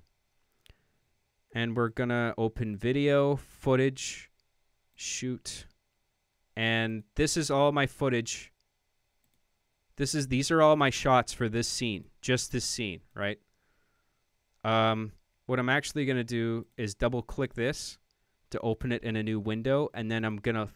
And we're going to open video, footage, shoot. And this is all my footage. These are all my shots for this scene, just this scene, right? What I'm actually going to do is double click this to open it in a new window. And then I'm going to,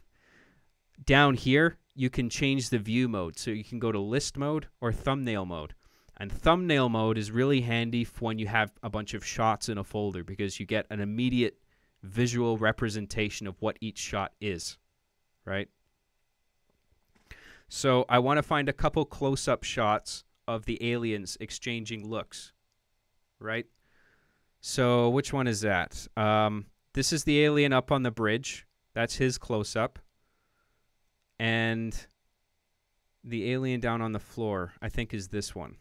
down here, you can change the view mode. So you can go to list mode or thumbnail mode. And thumbnail mode is really handy for when you have a bunch of shots in a folder because you get an immediate visual representation of what each shot is, right? So I want to find a couple close-up shots of the aliens exchanging looks. right? So which one is that? This is the alien up on the bridge. That's his close-up. And the alien down on the floor, I think, is this one.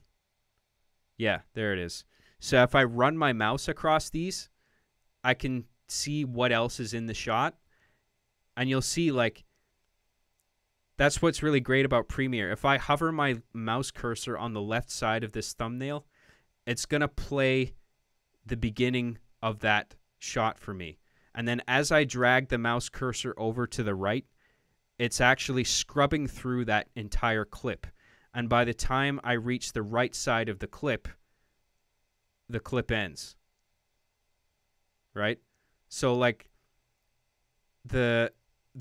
Yeah, there it is. So if I run my mouse across these, I can see what else is in the shot. And you'll see, like, that's what's really great about Premiere. If I hover my mouse cursor on the left side of this thumbnail, it's going to play the beginning of that shot for me. And then as I drag the mouse cursor over to the right, it's actually scrubbing through that entire clip. And by the time I reach the right side of the clip ends. Right? So, like, the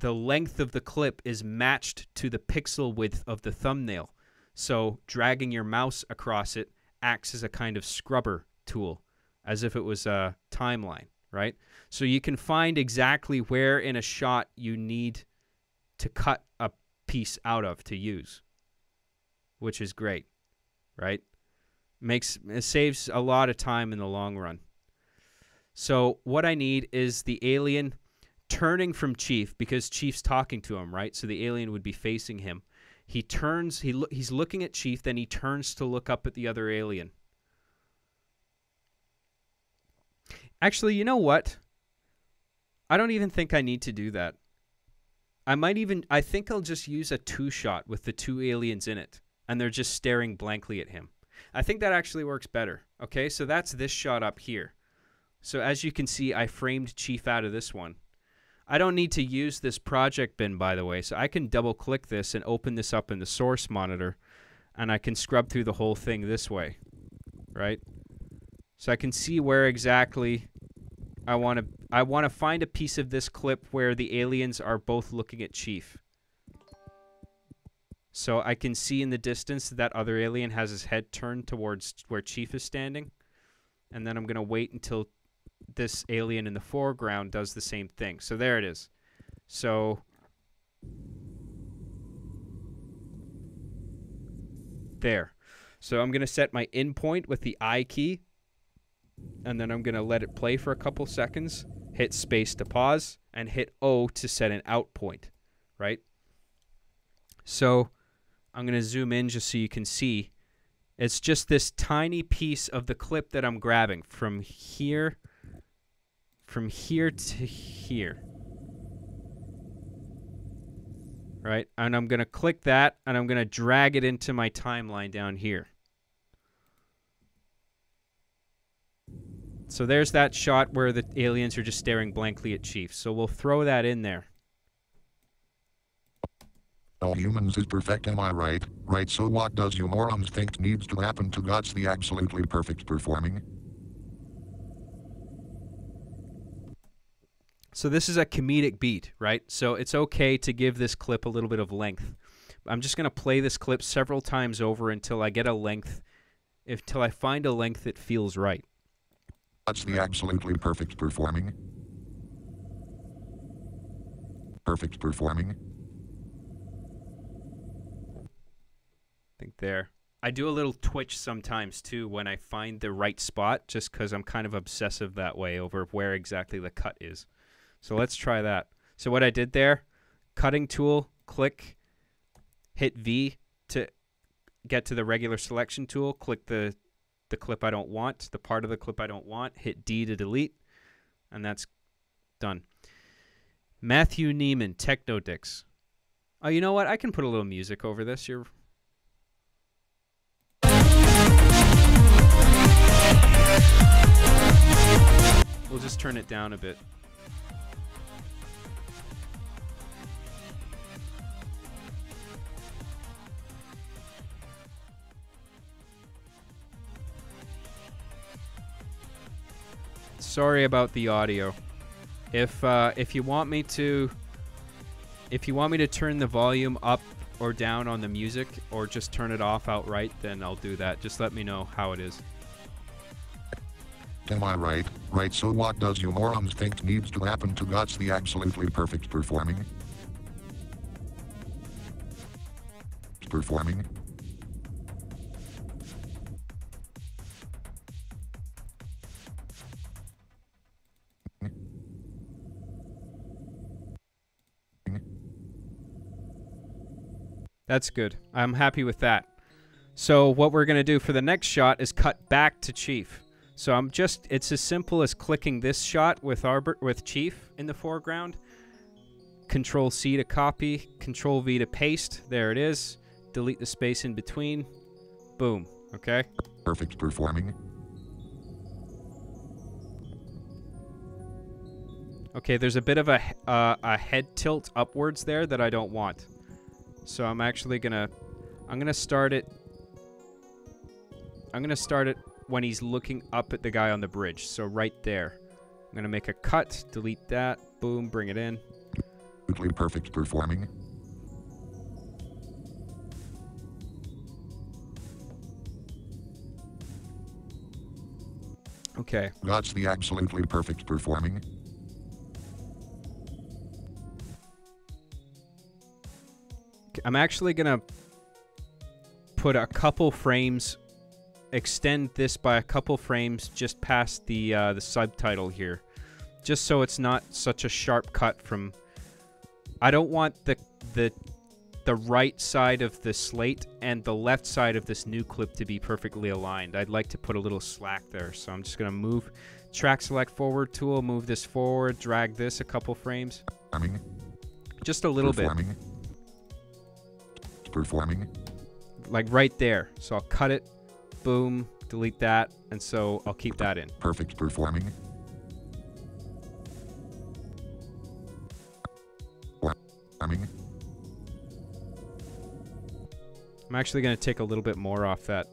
length of the clip is matched to the pixel width of the thumbnail. So dragging your mouse across it acts as a kind of scrubber tool, as if it was a timeline, right? So you can find exactly where in a shot you need to cut a piece out of to use, which is great, right? It saves a lot of time in the long run. So what I need is the alien turning from Chief, because Chief's talking to him, right? So the alien would be facing him. He turns, he's looking at Chief, then he turns to look up at the other alien. Actually, you know what? I don't even think I need to do that. I think I'll just use a two-shot with the two aliens in it, and they're just staring blankly at him. I think that actually works better. Okay, so that's this shot up here. So as you can see, I framed Chief out of this one. I don't need to use this project bin, by the way, so I can double-click this and open this up in the source monitor, and I can scrub through the whole thing this way, right? So I can see where exactly I want to find a piece of this clip where the aliens are both looking at Chief. So I can see in the distance that other alien has his head turned towards where Chief is standing, and then I'm going to wait until this alien in the foreground does the same thing. So there it is. So there. So I'm going to set my in point with the I key, and then I'm going to let it play for a couple seconds, hit space to pause, and hit O to set an out point, right? So I'm going to zoom in just so you can see. It's just this tiny piece of the clip that I'm grabbing from here to here. Right? And I'm going to click that, and I'm going to drag it into my timeline down here. So there's that shot where the aliens are just staring blankly at Chief. So we'll throw that in there. All humans is perfect, am I right? Right, so what does you morons think needs to happen to God's the absolutely perfect performing? So this is a comedic beat, right? So it's okay to give this clip a little bit of length. I'm just going to play this clip several times over until I get a length, until I find a length that feels right. God's the absolutely perfect performing. Perfect performing. I think there. I do a little twitch sometimes too when I find the right spot, just because I'm kind of obsessive that way over where exactly the cut is. So let's try that. So what I did there, cutting tool, click, hit V to get to the regular selection tool, click the clip I don't want, the part of the clip I don't want, hit D to delete, and that's done. Matthew Neiman, Techno Dicks. Oh, you know what? I can put a little music over this. We'll just turn it down a bit. Sorry about the audio. If you want me to turn the volume up or down on the music, or just turn it off outright, then I'll do that. Just let me know how it is. Am I right? Right, so what does you morons think needs to happen to God's the absolutely perfect performing? Performing? That's good. I'm happy with that. So what we're going to do for the next shot is cut back to Chief. So it's as simple as clicking this shot with Chief in the foreground. Control C to copy, Control V to paste. There it is. Delete the space in between. Boom. Okay. Perfect performing. Okay, there's a bit of a head tilt upwards there that I don't want. So I'm actually gonna start it. I'm gonna start it when he's looking up at the guy on the bridge. So right there. I'm gonna make a cut, delete that, boom, bring it in. Absolutely perfect performing. Okay. That's the absolutely perfect performing. I'm actually gonna put a couple frames, extend this by a couple frames just past the subtitle here, just so it's not such a sharp cut from. I don't want the right side of the slate and the left side of this new clip to be perfectly aligned. I'd like to put a little slack there, so I'm just gonna move track select forward tool, move this forward, drag this a couple frames, just a little bit. Performing. Like right there. So I'll cut it, boom, delete that, and so I'll keep that in. Perfect performing. I'm actually going to take a little bit more off that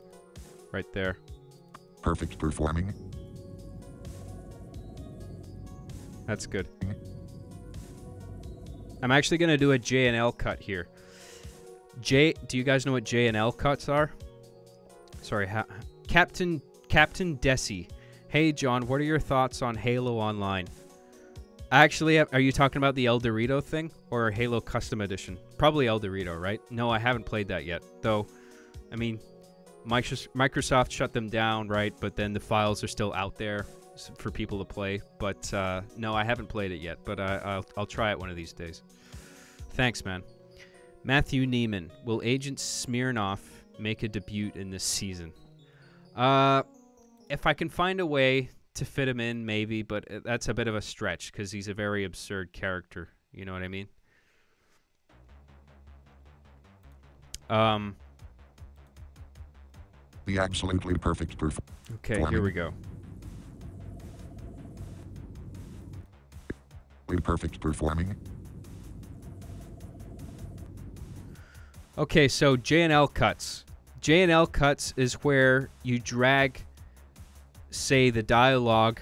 right there. Perfect performing. That's good. I'm actually going to do a J and L cut here. Do you guys know what J and L cuts are? Sorry, Captain Desi. Hey John, what are your thoughts on Halo Online? Actually, are you talking about the El Dorito thing or Halo Custom Edition? Probably El Dorito, right? No, I haven't played that yet. Though, I mean, Microsoft shut them down, right? But then the files are still out there for people to play. But no, I haven't played it yet. But I'll try it one of these days. Thanks, man. Matthew Neiman, will Agent Smirnoff make a debut in this season? If I can find a way to fit him in, maybe, but that's a bit of a stretch because he's a very absurd character. You know what I mean? The absolutely perfect performance. Okay, here we go. Perfect performing. Okay, so J and L cuts. J and L cuts is where you drag, say, the dialogue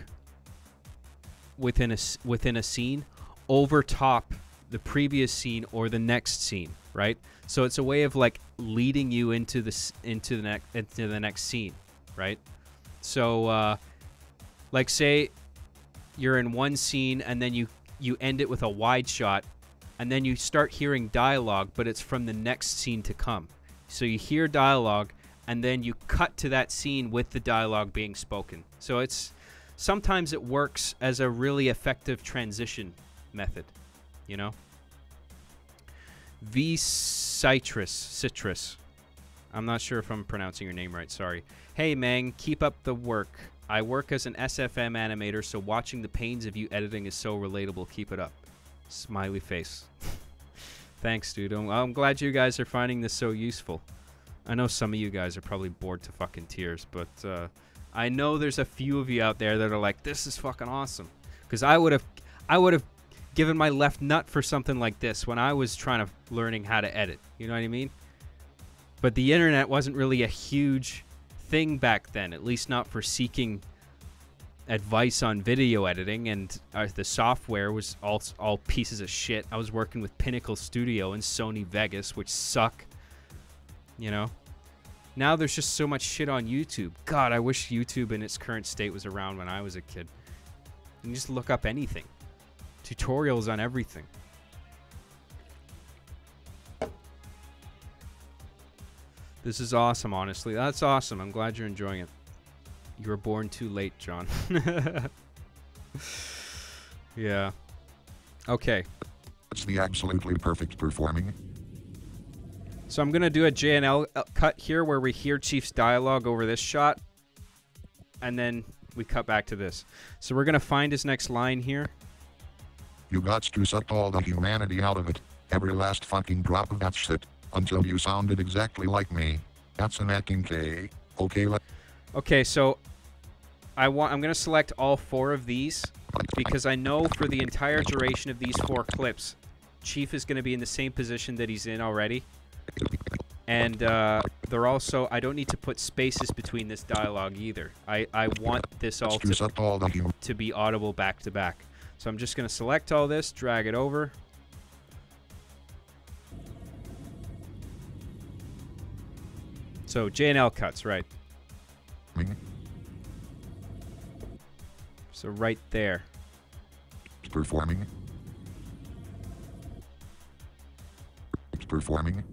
within a scene over top the previous scene or the next scene, right? So it's a way of like leading you into the next scene, right? So like say you're in one scene and then you end it with a wide shot. And then you start hearing dialogue, but it's from the next scene to come. So you hear dialogue, and then you cut to that scene with the dialogue being spoken. So sometimes it works as a really effective transition method, you know? Citrus. I'm not sure if I'm pronouncing your name right, sorry. Hey, Mang, keep up the work. I work as an SFM animator, so watching the pains of you editing is so relatable. Keep it up. Smiley face. Thanks, dude. I'm glad you guys are finding this so useful. I know some of you guys are probably bored to fucking tears, but I know there's a few of you out there that are like, this is fucking awesome. Because I would have given my left nut for something like this when I was learning how to edit. You know what I mean? But the internet wasn't really a huge thing back then, at least not for seeking advice on video editing, and the software was all pieces of shit. I was working with Pinnacle Studio and Sony Vegas, which suck, you know. Now there's just so much shit on YouTube. God, I wish YouTube in its current state was around when I was a kid. You can just look up anything. Tutorials on everything. This is awesome, honestly. That's awesome. I'm glad you're enjoying it. You were born too late, John. Yeah. Okay. It's the absolutely perfect performing. So I'm going to do a J&L cut here where we hear Chief's dialogue over this shot. And then we cut back to this. So we're going to find his next line here. You gots to suck all the humanity out of it. Every last fucking drop of that shit. Until you sounded exactly like me. That's an acting K. Okay, Okay, so I'm going to select all 4 of these because I know for the entire duration of these 4 clips, Chief is going to be in the same position that he's in already. And they're also, I don't need to put spaces between this dialogue either. I want this all to be audible back to back. So I'm just going to select all this, drag it over. So J&L cuts, right. So right there. Performing. Performing.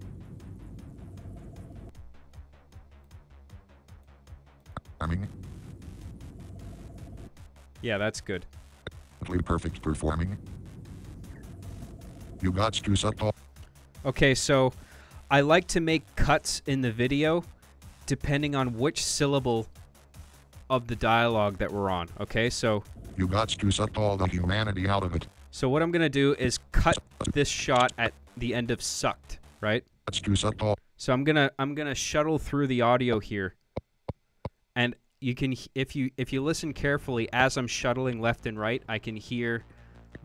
Yeah, that's good. Perfect performing. You got to suck all. Okay, so I like to make cuts in the video depending on which syllable of the dialogue that we're on. Okay, so you got to suck all the humanity out of it. So what I'm gonna do is cut this shot at the end of sucked, right? So I'm gonna shuttle through the audio here, and you can, if you listen carefully as I'm shuttling left and right, I can hear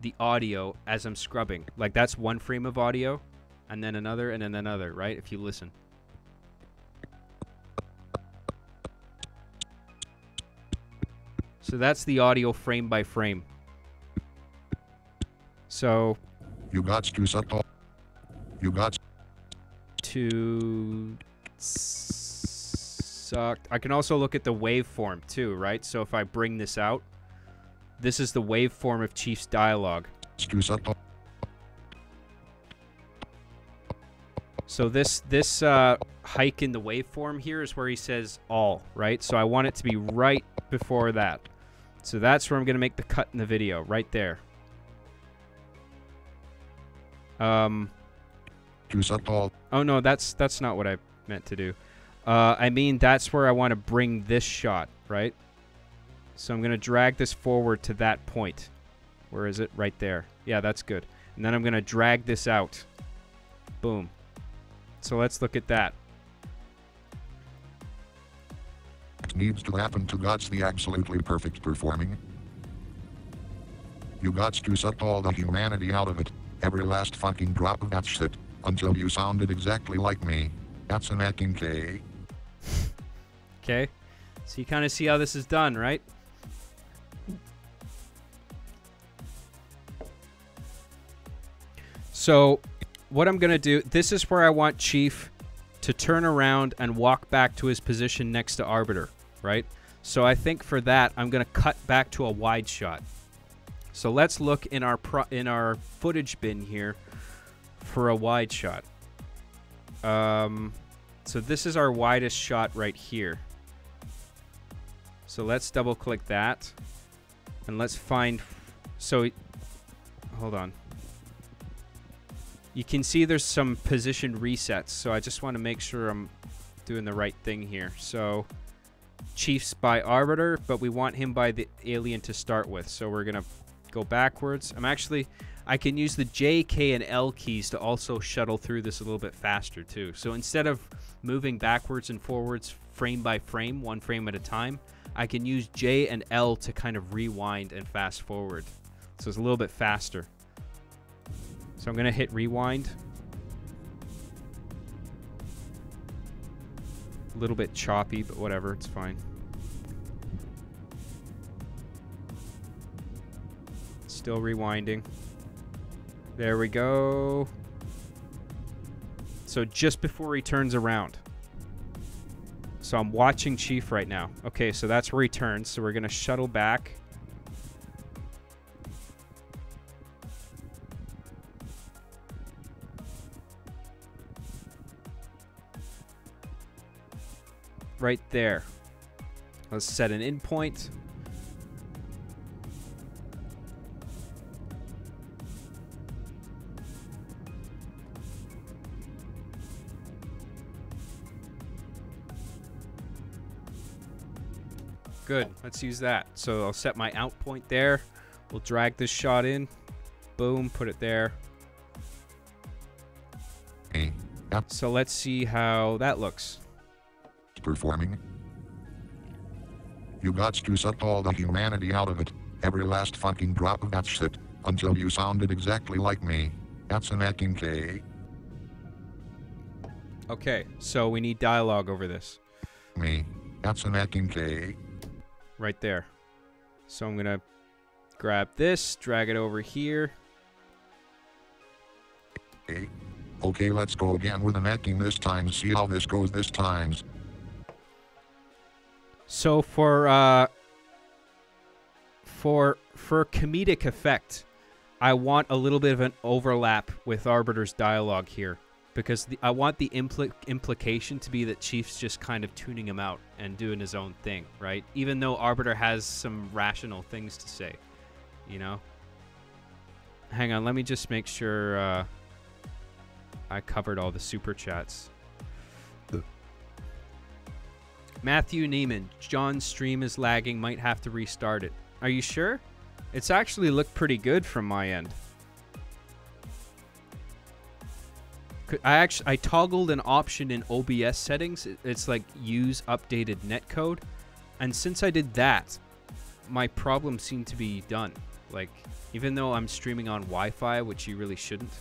the audio as I'm scrubbing. Like that's one frame of audio, and then another, and then another, right? If you listen. So that's the audio frame by frame. So you got to suck all. You got to sucked. I can also look at the waveform too, right? So if I bring this out, this is the waveform of Chief's dialogue. So this hike in the waveform here is where he says all, right? So I want it to be right before that. So that's where I'm going to make the cut in the video, right there. Oh no, that's not what I meant to do. I mean, that's where I want to bring this shot, right? So I'm going to drag this forward to that point. Where is it? Right there. Yeah, that's good. And then I'm going to drag this out. Boom. So let's look at that. Needs to happen to God's the absolutely perfect performing. You got to suck all the humanity out of it. Every last fucking drop of that shit. Until you sounded exactly like me. That's an acting K. Okay. So you kind of see how this is done, right? So what I'm going to do, this is where I want Chief to turn around and walk back to his position next to Arbiter, right? So I think for that, I'm going to cut back to a wide shot. So let's look in our footage bin here for a wide shot. So this is our widest shot right here. So let's double click that. And let's find, so hold on. You can see there's some position resets. So I just want to make sure I'm doing the right thing here. So Chief's by Arbiter, but we want him by the alien to start with. So we're going to go backwards. I can use the J, K, and L keys to also shuttle through this a little bit faster too. So instead of moving backwards and forwards frame by frame, one frame at a time, I can use J and L to kind of rewind and fast forward. So it's a little bit faster. So I'm going to hit rewind. A little bit choppy, but whatever, it's fine. Still rewinding. There we go. So just before he turns around. So I'm watching Chief right now. Okay, so that's where he turns. So we're going to shuttle back. Right there. Let's set an in point. Good. Let's use that. So I'll set my out point there. We'll drag this shot in. Boom. Put it there. Hey, that's So let's see how that looks. performing. You got to suck all the humanity out of it. Every last fucking drop of that shit. Until you sounded exactly like me. That's an acting K. Okay. So we need dialogue over this. Me. That's an acting K. Right there. So I'm going to grab this, drag it over here. Okay, let's go again with an acting this time. See how this goes this times. So for comedic effect, I want a little bit of an overlap with Arbiter's dialogue here, because I want the implication to be that Chief's just kind of tuning him out and doing his own thing, right? Even though Arbiter has some rational things to say, you know? Hang on, let me just make sure I covered all the super chats. Matthew Neiman, John's stream is lagging, might have to restart it. Are you sure? It's actually looked pretty good from my end. I toggled an option in OBS settings. It's like use updated netcode. And since I did that, my problem seemed to be done. Like, even though I'm streaming on Wi-Fi, which you really shouldn't,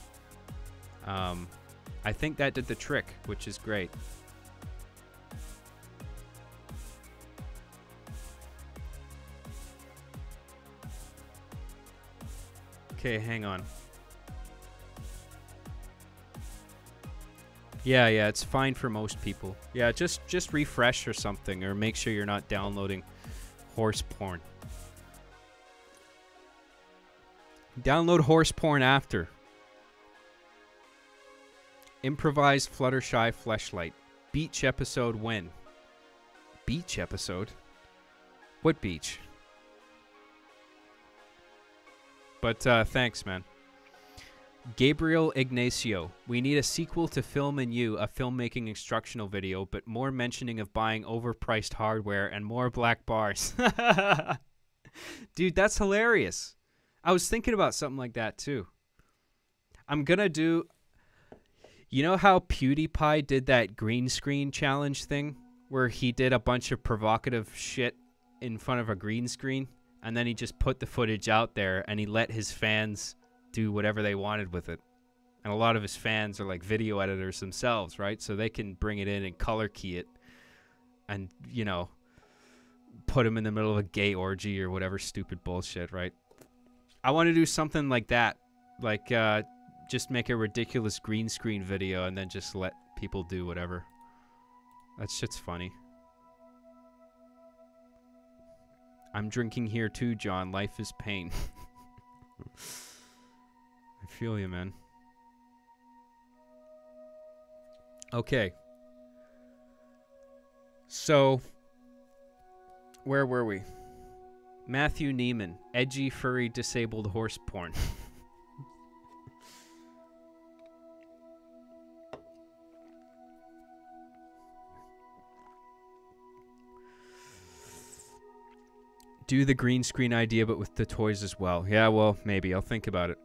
I think that did the trick, which is great. Okay, hang on. Yeah, it's fine for most people. Yeah, just refresh or something, or make sure you're not downloading horse porn. Download horse porn after. Improvised Fluttershy Fleshlight. Beach episode when? Beach episode? What beach? But thanks, man. Gabriel Ignacio. We need a sequel to Film and You, a filmmaking instructional video, but more mentioning of buying overpriced hardware and more black bars. Dude, that's hilarious. I was thinking about something like that, too. I'm gonna do... You know how PewDiePie did that green screen challenge thing? Where he did a bunch of provocative shit in front of a green screen? And then he just put the footage out there and he let his fans do whatever they wanted with it. And a lot of his fans are like video editors themselves, right? So they can bring it in and color key it and, you know, put him in the middle of a gay orgy or whatever stupid bullshit, right? I want to do something like that. Like, just make a ridiculous green screen video and then just let people do whatever. That shit's funny. I'm drinking here too, John. Life is pain. I feel you, man. Okay. So, where were we? Matthew Neiman. Edgy, furry, disabled horse porn. Do the green screen idea, but with the toys as well. Yeah, well, maybe. I'll think about it.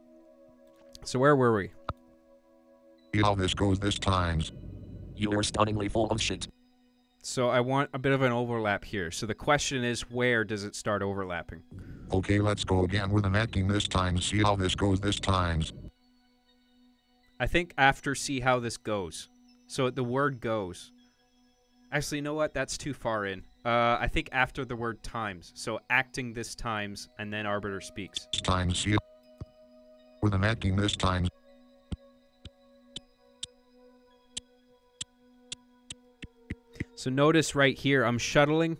So where were we? See how this goes this times. You're stunningly full of shit. So I want a bit of an overlap here. So the question is, where does it start overlapping? Okay, let's go again with an acting this time. See how this goes this times. I think after see how this goes. So the word goes. Actually, you know what? That's too far in. I think after the word times. So acting this times, and then Arbiter speaks. This time, see with an acting this time. So notice right here, I'm shuttling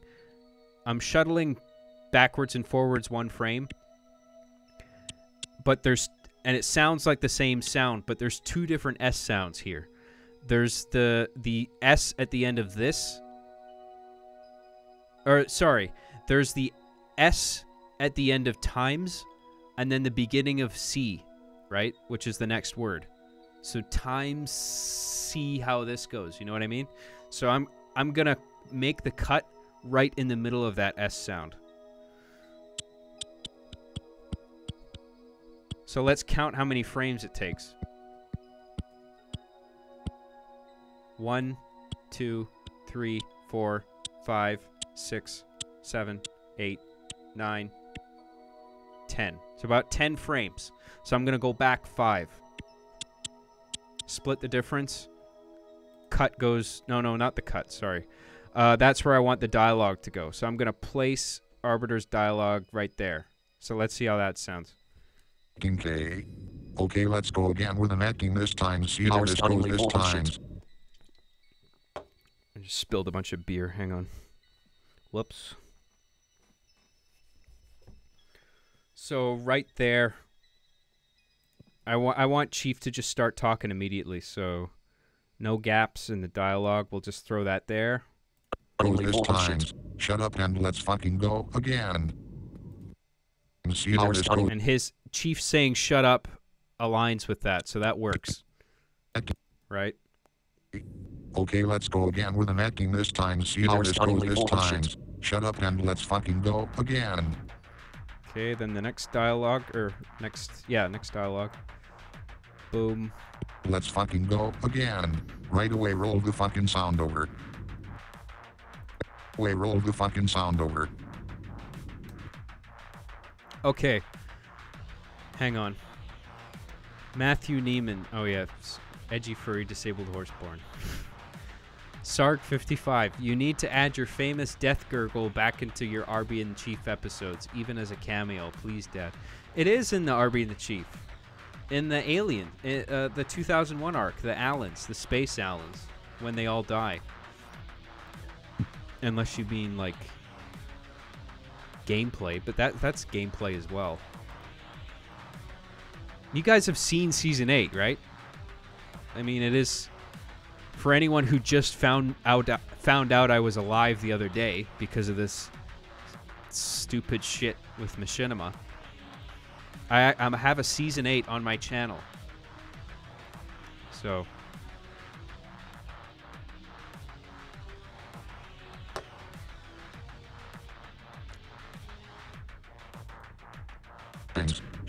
backwards and forwards one frame. But and it sounds like the same sound, but there's two different S sounds here. There's the S at the end of this. Or, sorry, there's the S at the end of times, and then the beginning of C, right? Which is the next word. So times, see how this goes. You know what I mean? So I'm gonna make the cut right in the middle of that S sound. So let's count how many frames it takes. 1, 2, 3, 4, 5, 6, 7, 8, 9, 10. It's about 10 frames. So I'm going to go back 5. Split the difference. Cut goes... No, not the cut. Sorry. That's where I want the dialogue to go. So I'm going to place Arbiter's dialogue right there. So let's see how that sounds. Okay. Okay, let's go again with an acting this time. See how this goes this time. I just spilled a bunch of beer. Hang on. Whoops. So right there, I want Chief to just start talking immediately. So no gaps in the dialogue. We'll just throw that there. This time. Shut up and let's fucking go again. See how this goes. And his Chief saying "shut up" aligns with that, so that works. Right? Okay, let's go again with an acting this time. See how this goes this time. Shut up and let's fucking go again. Okay, then the next dialogue, next dialogue. Boom. Let's fucking go again. Right away, roll the fucking sound over. Roll the fucking sound over. Okay. Hang on. Matthew Neiman. Oh, yeah. Edgy, furry, disabled horseborn. Sarg 55. You need to add your famous death gurgle back into your Arby and Chief episodes, even as a cameo. Please, Dad. It is in the Arby and the Chief. In the Alien. The 2001 arc. The Allens. The Space Allens. When they all die. Unless you mean, like... gameplay, but that's gameplay as well. You guys have seen season 8, right? I mean, it is for anyone who just found out I was alive the other day because of this stupid shit with Machinima. I have a season 8 on my channel. So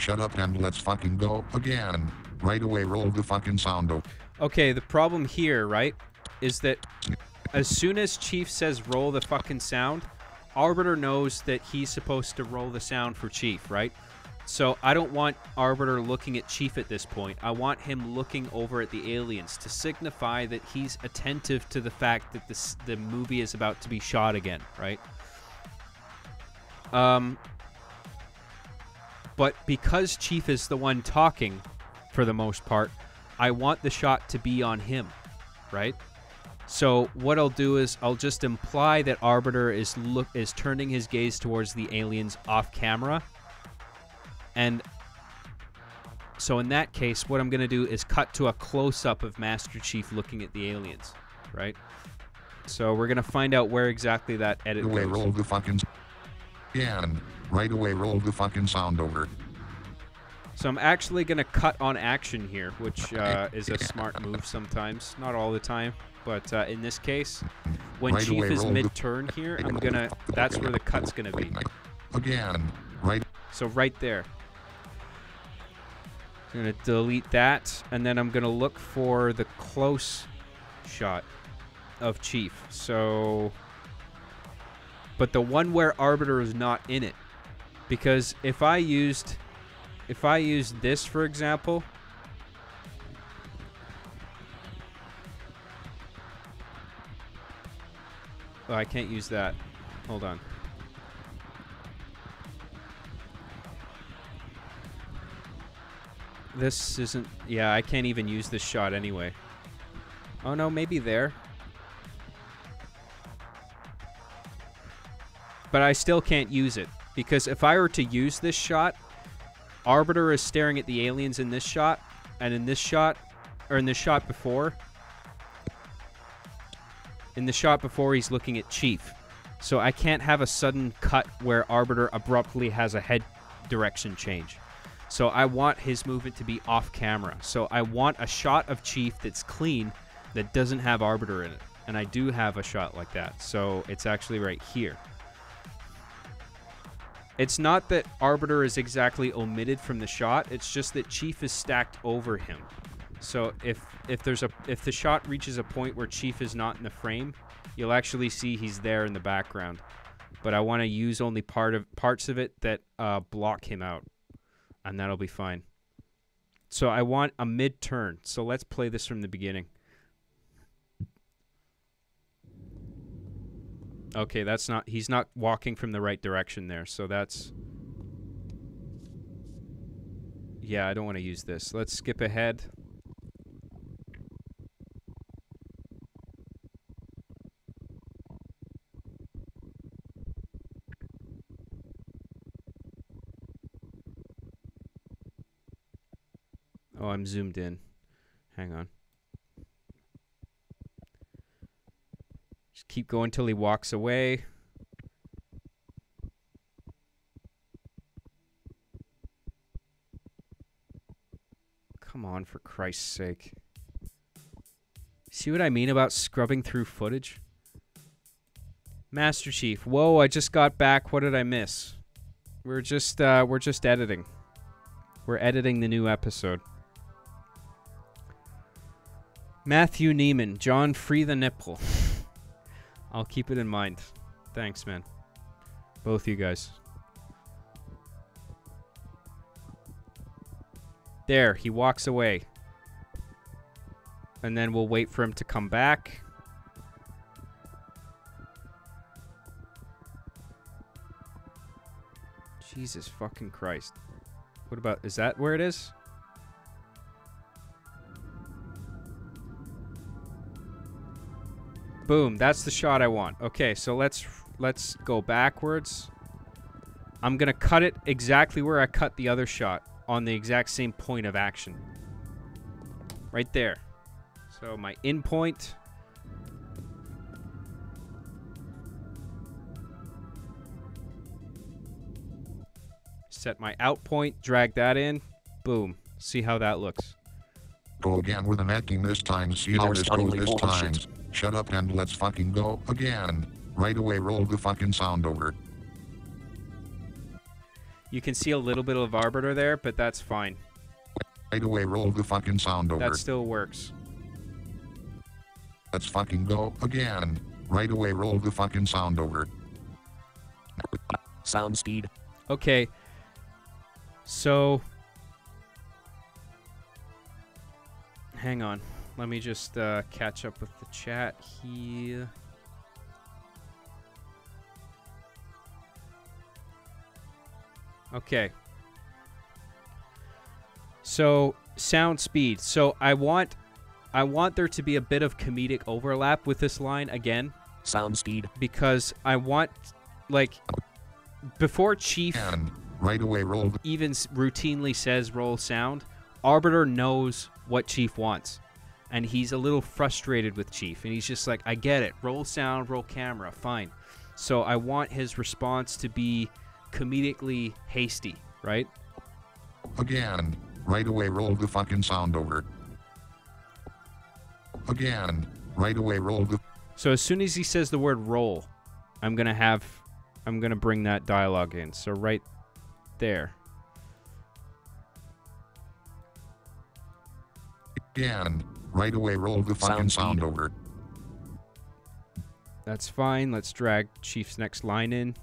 Shut up and let's fucking go again. Right away, roll the fucking sound over. Okay, the problem here, right, is that as soon as Chief says roll the fucking sound, Arbiter knows that he's supposed to roll the sound for Chief, right? So I don't want Arbiter looking at Chief at this point. I want him looking over at the aliens to signify that he's attentive to the fact that the movie is about to be shot again, right? But because Chief is the one talking, for the most part, I want the shot to be on him, right? So what I'll do is I'll just imply that Arbiter is turning his gaze towards the aliens off camera. And so in that case, what I'm going to do is cut to a close-up of Master Chief looking at the aliens, right? So we're going to find out where exactly that edit goes. Roll the fucking... Yeah, and right away, roll the fucking sound over. So I'm actually going to cut on action here, which is a smart move sometimes. Not all the time, but in this case, when Right Chief away, is roll mid-turn here, I'm going to... That's where the cut's going to be. Again, right... So right there. I'm going to delete that, and then I'm going to look for the close shot of Chief. So... But the one where Arbiter is not in it. Because if I used this, for example... Oh, I can't use that. Hold on. This isn't... Yeah, I can't even use this shot anyway. Oh, no, maybe there. But I still can't use it. Because if I were to use this shot, Arbiter is staring at the aliens in this shot. And in this shot... Or in the shot before... In the shot before, he's looking at Chief. So I can't have a sudden cut where Arbiter abruptly has a head direction change. So I want his movement to be off camera. So I want a shot of Chief that's clean, that doesn't have Arbiter in it. And I do have a shot like that. So it's actually right here. It's not that Arbiter is exactly omitted from the shot. It's just that Chief is stacked over him. So if the shot reaches a point where Chief is not in the frame, you'll actually see he's there in the background. But I want to use only parts of it that block him out, and that'll be fine. So I want a mid-turn. So let's play this from the beginning. Okay, he's not walking from the right direction there. So that's, yeah, I don't want to use this. Let's skip ahead. Oh, I'm zoomed in. Hang on. Just keep going till he walks away. Come on, for Christ's sake. See what I mean about scrubbing through footage? Master Chief. Whoa, I just got back. What did I miss? We're just editing. We're editing the new episode. Matthew Neiman. John, free the nipple. I'll keep it in mind. Thanks, man. Both you guys. There, he walks away. And then we'll wait for him to come back. Jesus fucking Christ. What about, is that where it is? Boom, that's the shot I want. Okay, so let's go backwards. I'm gonna cut it exactly where I cut the other shot, on the exact same point of action. Right there. So my in point. Set my out point, drag that in. Boom. See how that looks. Go again with an acting this time. See how this goes this time. Shut up and let's fucking go again. Right away, roll the fucking sound over. You can see a little bit of Arbiter there, but that's fine. Right away, roll the fucking sound over. That still works. Let's fucking go again. Right away, roll the fucking sound over. Sound speed. Okay. So, hang on. Let me just catch up with the chat here. Okay. So, sound speed. So, I want there to be a bit of comedic overlap with this line again. Sound speed. Because I want, like, before Chief And right away, roll. even routinely says roll sound, Arbiter knows what Chief wants. And he's a little frustrated with Chief. And he's just like, I get it. Roll sound, roll camera. Fine. So I want his response to be comedically hasty, right? Again. Right away, roll the fucking sound over. Again. Right away, roll the. So as soon as he says the word roll, I'm going to bring that dialogue in. So right there. Again. Right away, roll the fucking sound over. That's fine. Let's drag Chief's next line in.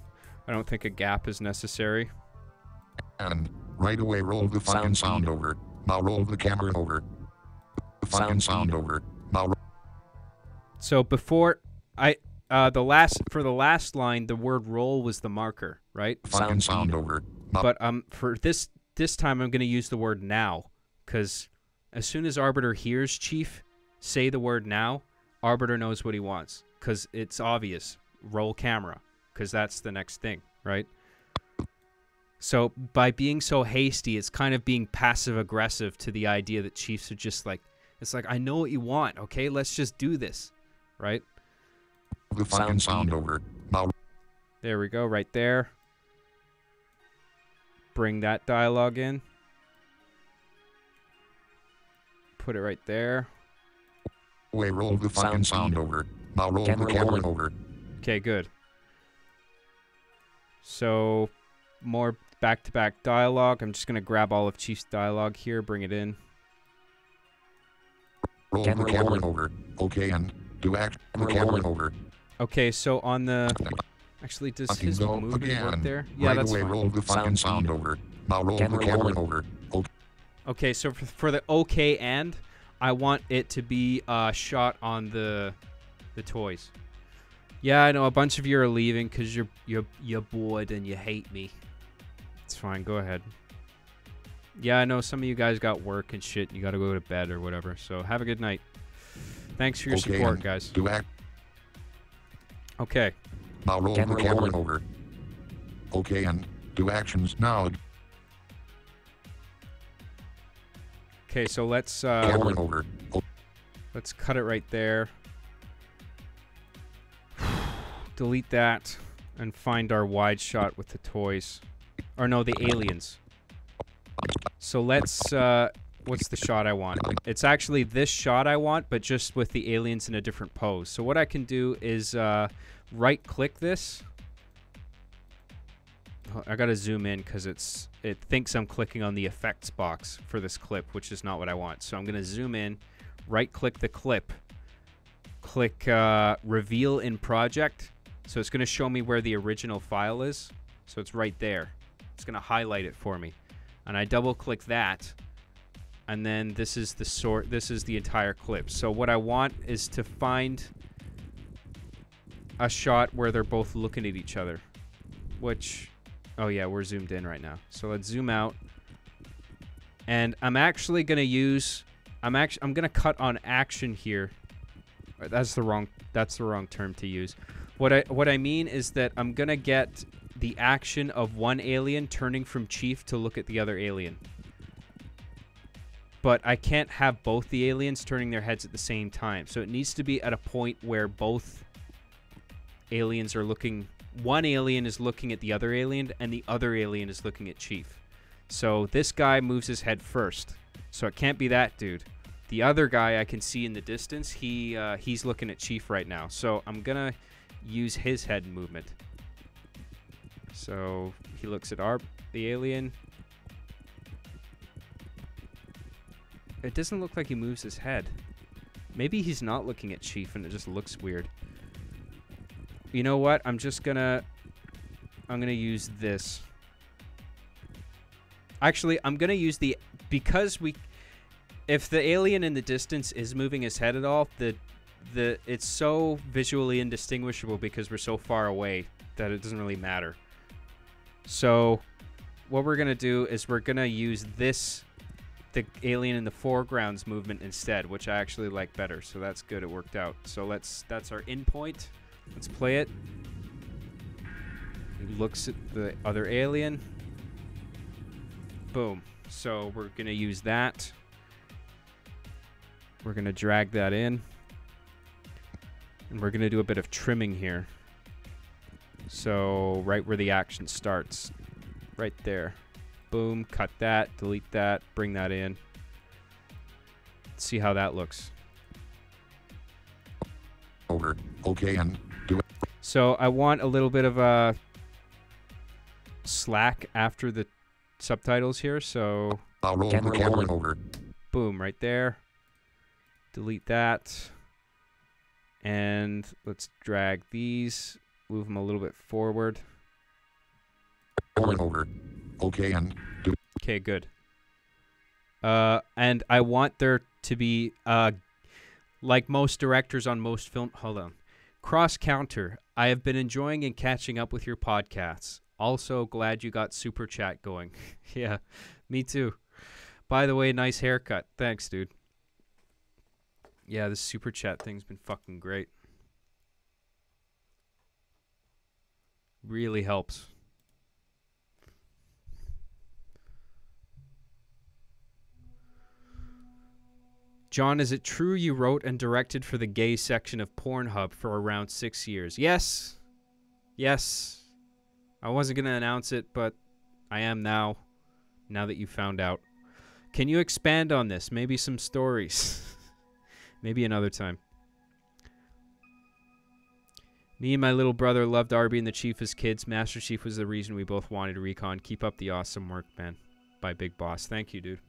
I don't think a gap is necessary. And right away, roll the fucking sound over. Now roll the camera over. The fucking sound over. Now. So before for the last line, the word roll was the marker, right? Fucking sound over. Now. But for this time, I'm going to use the word now, because as soon as Arbiter hears Chief say the word now, Arbiter knows what he wants, because it's obvious. Roll camera, because that's the next thing, right? So by being so hasty, it's kind of being passive-aggressive to the idea that Chiefs are just like, it's like, I know what you want, okay? Let's just do this, right? The fucking sound over. Now. There we go, right there. Bring that dialogue in. Put it right there. Way roll the fucking sound over. Now roll the camera over. Okay, good. So, more back-to-back dialogue. I'm just going to grab all of Chief's dialogue here, bring it in. Roll the camera over. Okay, and do act the camera over. Okay, so on the... Actually, does Fucking his go movement again. work there? Yeah, Right that's away, fine. roll the fucking sound over. Now roll the camera over. Okay. Okay, so for the okay and, I want it to be shot on the toys. Yeah, I know a bunch of you are leaving because you're bored and you hate me. It's fine, go ahead. Yeah, I know some of you guys got work and shit. And you got to go to bed or whatever. So have a good night. Thanks for your support, guys. Do act. Okay. Now roll the camera over. Okay, and do actions now. Okay, so let's Camera over. let's cut it right there. Delete that and find our wide shot with the toys. Or no, the aliens. So let's what's the shot I want? It's actually this shot I want, but just with the aliens in a different pose. So what I can do is right click this. I gotta zoom in because it thinks I'm clicking on the effects box for this clip, which is not what I want. So I'm gonna zoom in, right click the clip, click reveal in project. So it's gonna show me where the original file is. So it's right there. It's gonna highlight it for me, and I double click that, and then this is the entire clip. So what I want is to find a shot where they're both looking at each other, which, oh yeah, we're zoomed in right now. So let's zoom out, and I'm actually gonna use, I'm gonna cut on action here. That's the wrong term to use. What I mean is that I'm gonna get the action of one alien turning from Chief to look at the other alien. But I can't have both the aliens turning their heads at the same time. So it needs to be at a point where both aliens are looking... One alien is looking at the other alien, and the other alien is looking at Chief. So this guy moves his head first. So it can't be that dude. The other guy I can see in the distance, he's looking at Chief right now. So I'm gonna use his head movement. So he looks at the alien. It doesn't look like he moves his head. Maybe he's not looking at Chief and it just looks weird. You know what? I'm gonna use this. Actually, I'm gonna use if the alien in the distance is moving his head at all, it's so visually indistinguishable because we're so far away that it doesn't really matter. So what we're going to do is we're going to use the alien in the foreground's movement instead, which I actually like better. So that's good. It worked out. So that's our in point. Let's play it. He looks at the other alien. Boom. So we're going to use that. We're going to drag that in. And we're going to do a bit of trimming here. So right where the action starts. Right there. Boom. Cut that. Delete that. Bring that in. Let's see how that looks. Over. Okay, and do it. So I want a little bit of a slack after the subtitles here. So I'll roll the camera over. Boom. Right there. Delete that. And let's drag these. Move them a little bit forward. Over. Okay, and do. Okay, good. And I want there to be, like most directors on most film... Hold on. Cross counter. I have been enjoying and catching up with your podcasts. Also, glad you got Super Chat going. Yeah, me too. By the way, nice haircut. Thanks, dude. Yeah, this Super Chat thing's been fucking great. Really helps. John, is it true you wrote and directed for the gay section of Pornhub for around 6 years? Yes. Yes. I wasn't going to announce it, but I am now that you found out. Can you expand on this? Maybe some stories. Maybe another time. Me and my little brother loved Arby and the Chief as kids. Master Chief was the reason we both wanted recon. Keep up the awesome work, man. By Big Boss. Thank you, dude.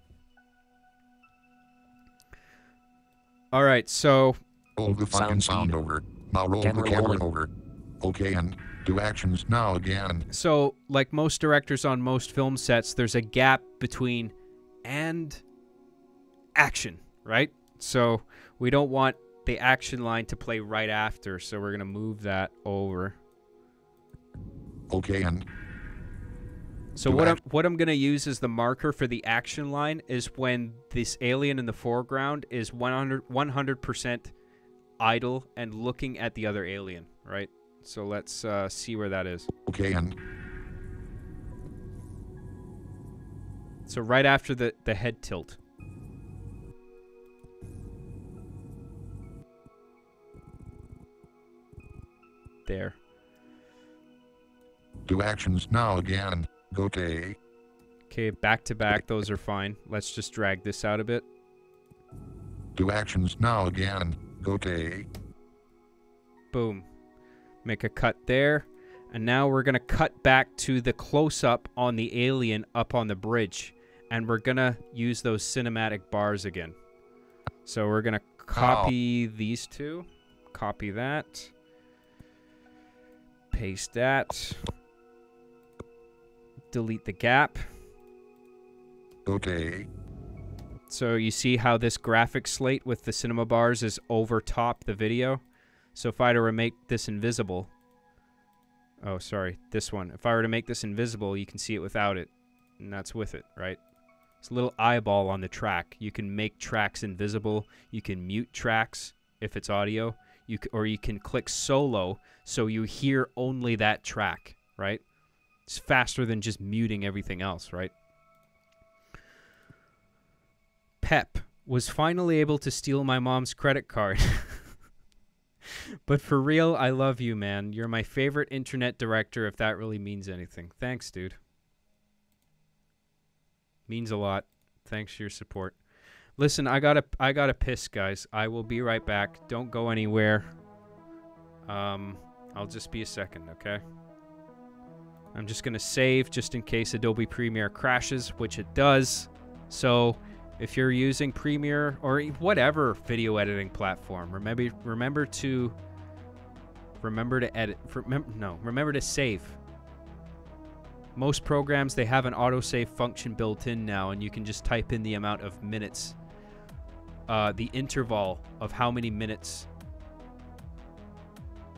All right, so... Roll the fucking sound over. Now roll the camera over. Okay, and do actions now again. So, like most directors on most film sets, there's a gap between and action, right? So, we don't want the action line to play right after, so we're going to move that over. Okay, and... So what I'm going to use as the marker for the action line is when this alien in the foreground is 100% idle and looking at the other alien, right? So let's see where that is. Okay, and... So right after the head tilt. There. Do actions now again. Okay. Okay, back to back. Those are fine. Let's just drag this out a bit. Do actions now again. Okay. Boom. Make a cut there. And now we're going to cut back to the close-up on the alien up on the bridge. And we're going to use those cinematic bars again. So we're going to copy these two. Copy that. Paste that. Delete the gap. Okay. So you see how this graphic slate with the cinema bars is over top the video? So if I were to make this invisible... Oh, sorry. This one. If I were to make this invisible, you can see it without it. And that's with it, right? It's a little eyeball on the track. You can make tracks invisible. You can mute tracks if it's audio. Or you can click solo so you hear only that track, right? It's faster than just muting everything else, right? Pep was finally able to steal my mom's credit card. But for real, I love you, man. You're my favorite internet director, if that really means anything. Thanks, dude. Means a lot. Thanks for your support. Listen, I gotta piss, guys. I will be right back. Don't go anywhere. I'll just be a second, okay? I'm just gonna save just in case Adobe Premiere crashes, which it does. So if you're using Premiere or whatever video editing platform, remember to edit. Remember to save. Most programs, they have an autosave function built in now, and you can just type in the amount of minutes, the interval of how many minutes,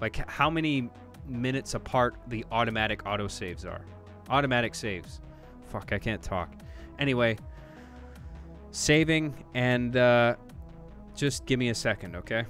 like how many minutes apart the automatic autosaves are. Automatic saves. Fuck, I can't talk. Anyway, saving, and just give me a second, okay?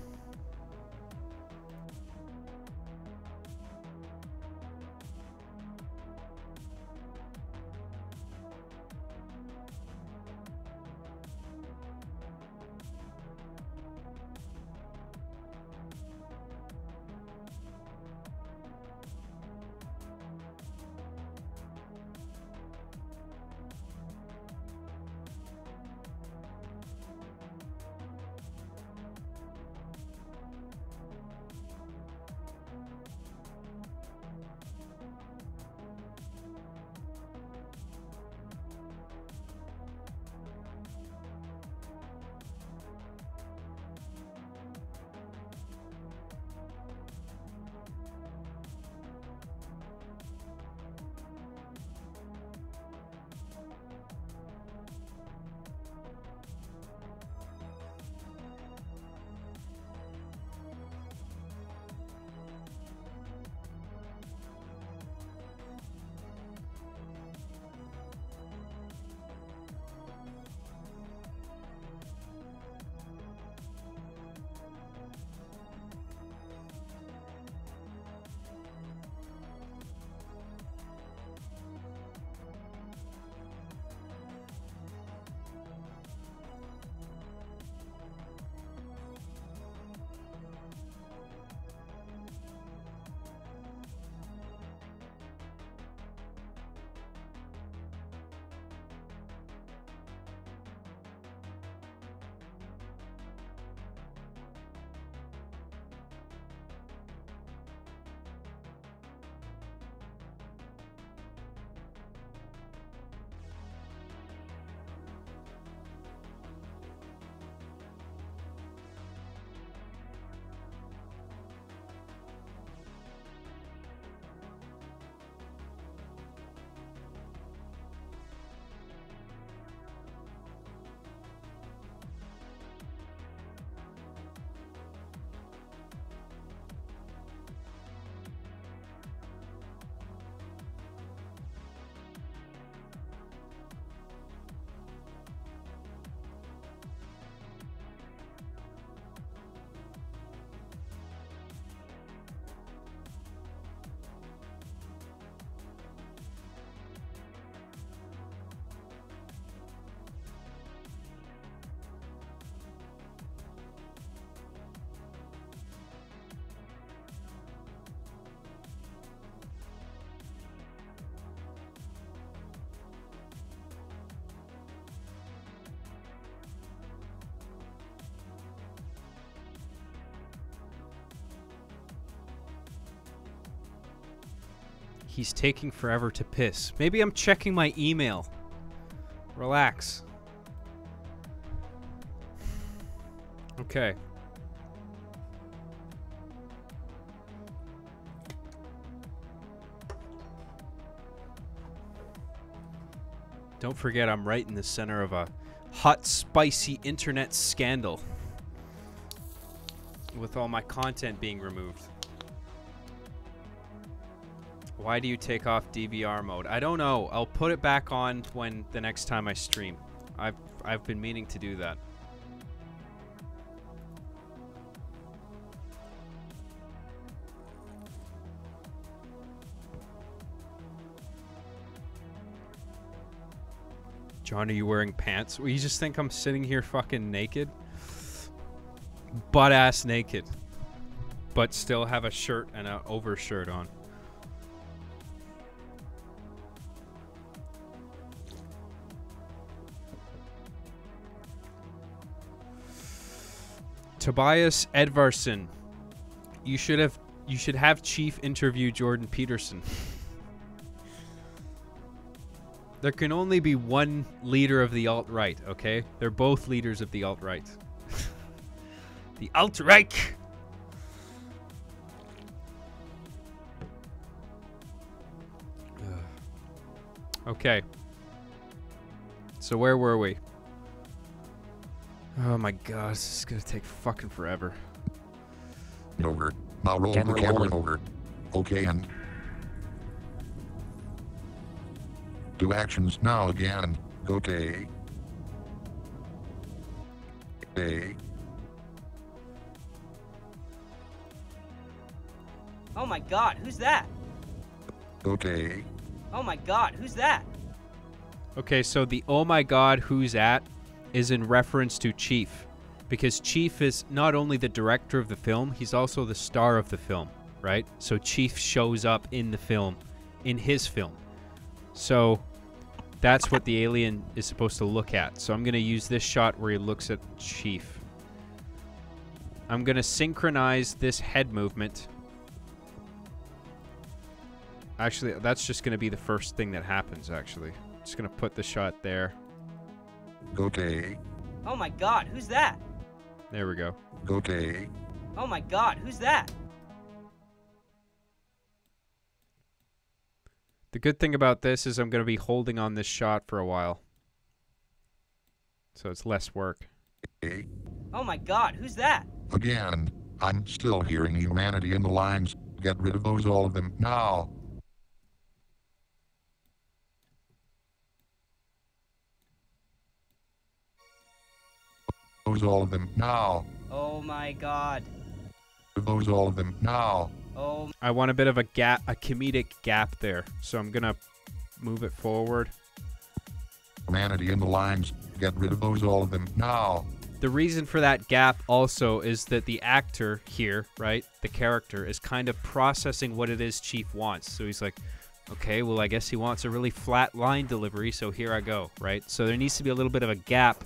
He's taking forever to piss. Maybe I'm checking my email. Relax. Okay. Don't forget, I'm right in the center of a hot, spicy internet scandal with all my content being removed. Why do you take off DVR mode? I don't know. I'll put it back on when the next time I stream. I've been meaning to do that. John, are you wearing pants? Well, you just think I'm sitting here fucking naked? Butt-ass naked. But still have a shirt and an overshirt on. Tobias Edvarsson. You should have Chief interview Jordan Peterson. There can only be one leader of the alt-right, okay? They're both leaders of the alt-right. The alt-right! Okay. So where were we? Oh my god, this is gonna take fucking forever. Over. Now roll the camera over. Okay, and do actions now again. Okay. Okay. Oh my god, who's that? Okay. Oh my god, who's that? Okay, so the oh my god, who's at is in reference to Chief. Because Chief is not only the director of the film, he's also the star of the film, right? So Chief shows up in the film, in his film. So that's what the alien is supposed to look at. So I'm going to use this shot where he looks at Chief. I'm going to synchronize this head movement. Actually, that's just going to be the first thing that happens, actually. Just going to put the shot there. Okay. Oh my god, who's that? There we go. Okay. Oh my god, who's that? The good thing about this is I'm going to be holding on this shot for a while. So it's less work. Okay. Oh my god, who's that? Again, I'm still hearing humanity in the lines. Get rid of those, all of them, now. Those, all of them, now. Oh my god. Those, all of them, now. Oh. I want a bit of a gap, a comedic gap there. So I'm going to move it forward. Humanity in the lines. Get rid of those, all of them, now. The reason for that gap also is that the actor here, right, the character, is kind of processing what it is Chief wants. So he's like, okay, well, I guess he wants a really flat line delivery, so here I go, right? So there needs to be a little bit of a gap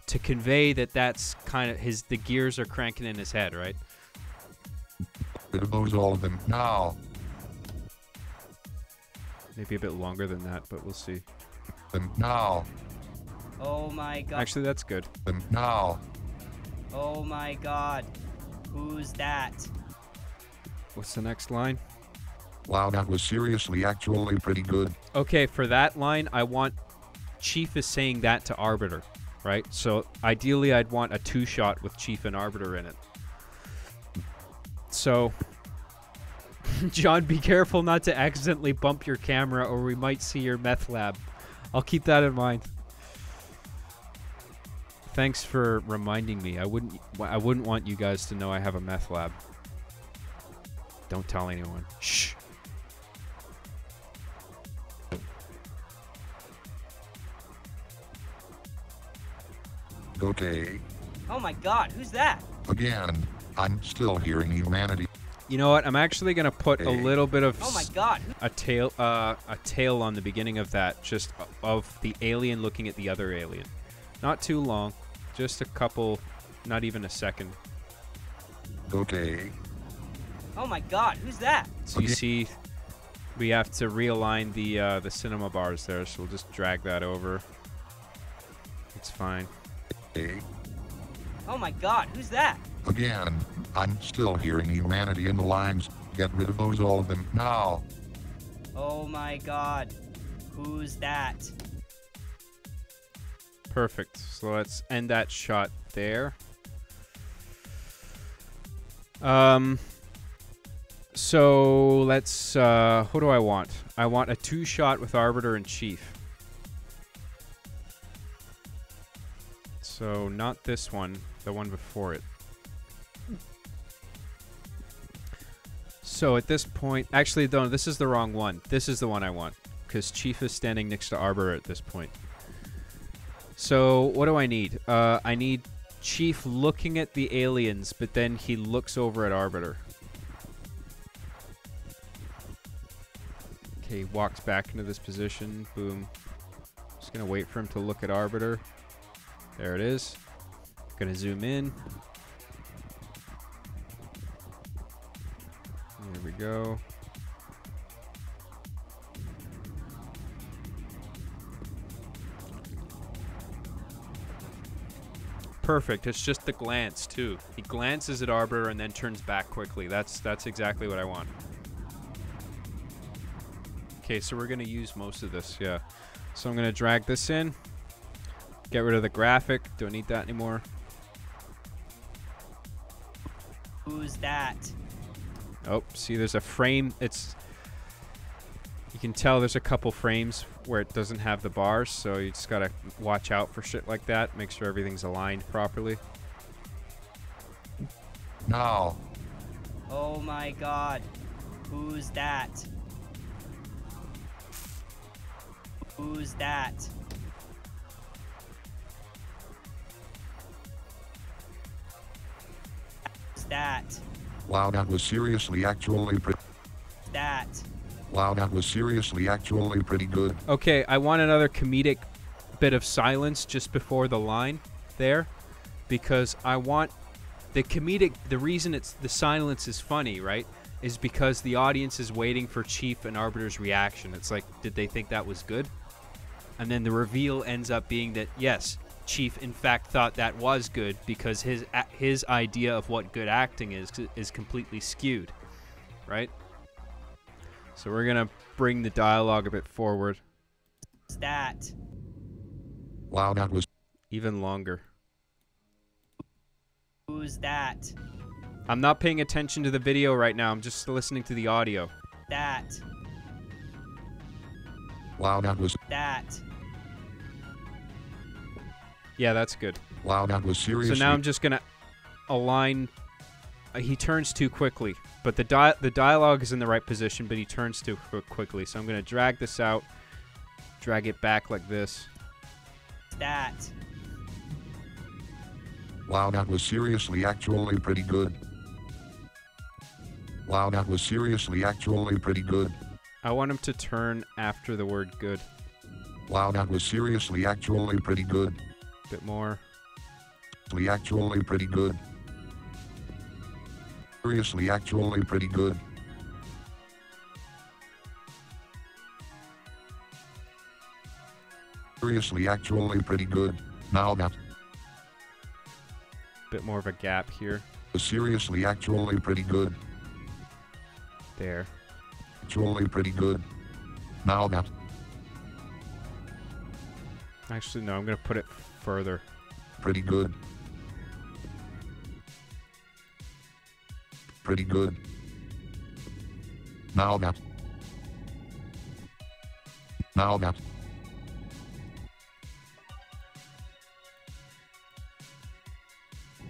to convey that that's kind of the gears are cranking in his head, right? Rid of those, all of them, now. Maybe a bit longer than that, but we'll see. Them, now. Oh my god. Actually, that's good. Them, now. Oh my god. Who's that? What's the next line? Wow, that was seriously actually pretty good. Okay, for that line, I want Chief is saying that to Arbiter, right? So ideally, I'd want a two-shot with Chief and Arbiter in it. So, John, be careful not to accidentally bump your camera or we might see your meth lab. I'll keep that in mind. Thanks for reminding me. I wouldn't want you guys to know I have a meth lab. Don't tell anyone. Shh. Okay. Oh my god, who's that? Again, I'm still hearing humanity. You know what? I'm actually gonna put a little bit of Oh my god. a tail on the beginning of that, just of the alien looking at the other alien. Not too long, just a couple, not even a second. Okay. Oh my god, who's that? So you see We have to realign the cinema bars there, so we'll just drag that over. It's fine. Hey. Oh my god, who's that? Again, I'm still hearing humanity in the lines. Get rid of those, all of them, now. Oh my god, who's that? Perfect. So let's end that shot there. So let's, who do I want? I want a 2-shot with Arbiter and Chief. So not this one, the one before it. So at this point, actually, no, this is the wrong one. This is the one I want, because Chief is standing next to Arbiter at this point. So what do I need? I need Chief looking at the aliens, but then he looks over at Arbiter. Okay, he walks back into this position. Boom. Just gonna wait for him to look at Arbiter. There it is. Gonna zoom in. There we go. Perfect. It's just the glance too. He glances at Arbiter and then turns back quickly. That's exactly what I want. Okay, so we're gonna use most of this, yeah. So I'm gonna drag this in. Get rid of the graphic. Don't need that anymore. Who's that? Oh, see, there's a frame. You can tell there's a couple frames where it doesn't have the bars, so you just gotta watch out for shit like that. Make sure everything's aligned properly. Now. Oh my god, who's that? Who's that? Who's that? Wow, that was seriously actually pretty. That. Wow, that was seriously actually pretty good. Okay, I want another comedic bit of silence just before the line there, because I want the comedic. The reason the silence is funny, right, is because the audience is waiting for Chief and Arbiter's reaction. It's like, did they think that was good? And then the reveal ends up being that, yes, Chief in fact thought that was good, because his idea of what good acting is completely skewed, right? So we're gonna bring the dialogue a bit forward. Who's that? Wow, that was Even longer. Who's that? I'm not paying attention to the video right now. I'm just listening to the audio. That. wow, that was That. Yeah, that's good. wow, that was seriously. So now I'm just gonna align. He turns too quickly, but the dialogue is in the right position, but he turns too quickly. So I'm gonna drag this out, drag it back like this. That. Wow, that was seriously actually pretty good. Wow, that was seriously actually pretty good. I want him to turn after the word good. Wow, that was seriously actually pretty good. Bit more. Actually pretty good. Seriously actually pretty good. Seriously actually pretty good. Now that Bit more of a gap here. was seriously actually pretty good. There. Actually pretty good. Now that Actually, no, I'm gonna put it further. pretty good. Pretty good. Now that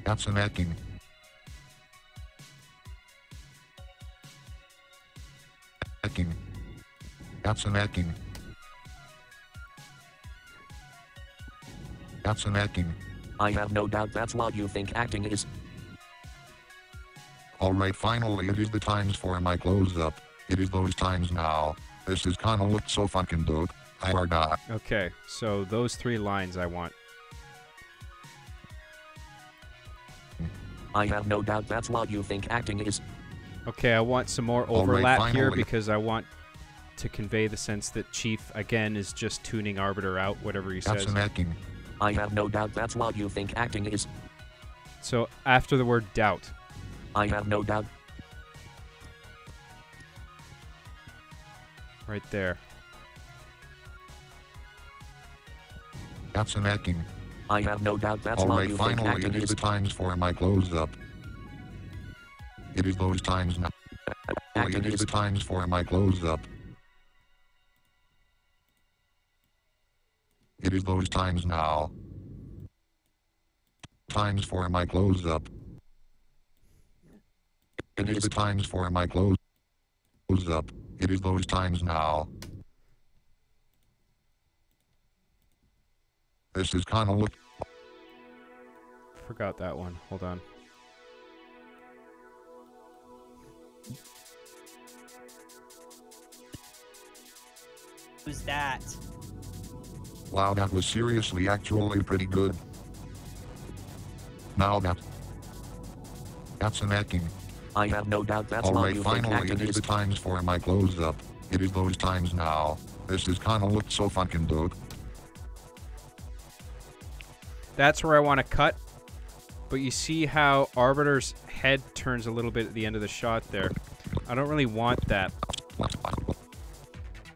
that's an acting. Acting. That's an acting. That's an acting. I have no doubt that's what you think acting is. Alright, finally it is the times for my close-up. It is those times now. This is kinda looked so fucking dope. I are not. Okay, so those 3 lines I want. I have no doubt that's what you think acting is. Okay, I want some more All right, overlap here finally. because I want to convey the sense that Chief, again, is just tuning Arbiter out, whatever he That's says. an acting. I have no doubt that's what you think acting is. So after the word doubt. I have no doubt. Right there. That's an acting. I have no doubt that's what Alright, you think finally acting it is is. the times for my close up. It is those times now. Acting It is is. the times for my close up. It is those times now. Times for my close up. It is the times for my close up. It is those times now. This is kinda look. Forgot that one. Hold on. Who's that? Wow, that was seriously actually pretty good. Now that's an acting. I have no doubt that's what Alright, you think finally acting it is is. the times for my close up. It is those times now. This is kinda looked so fucking dope. That's where I want to cut. But you see how Arbiter's head turns a little bit at the end of the shot there. I don't really want that.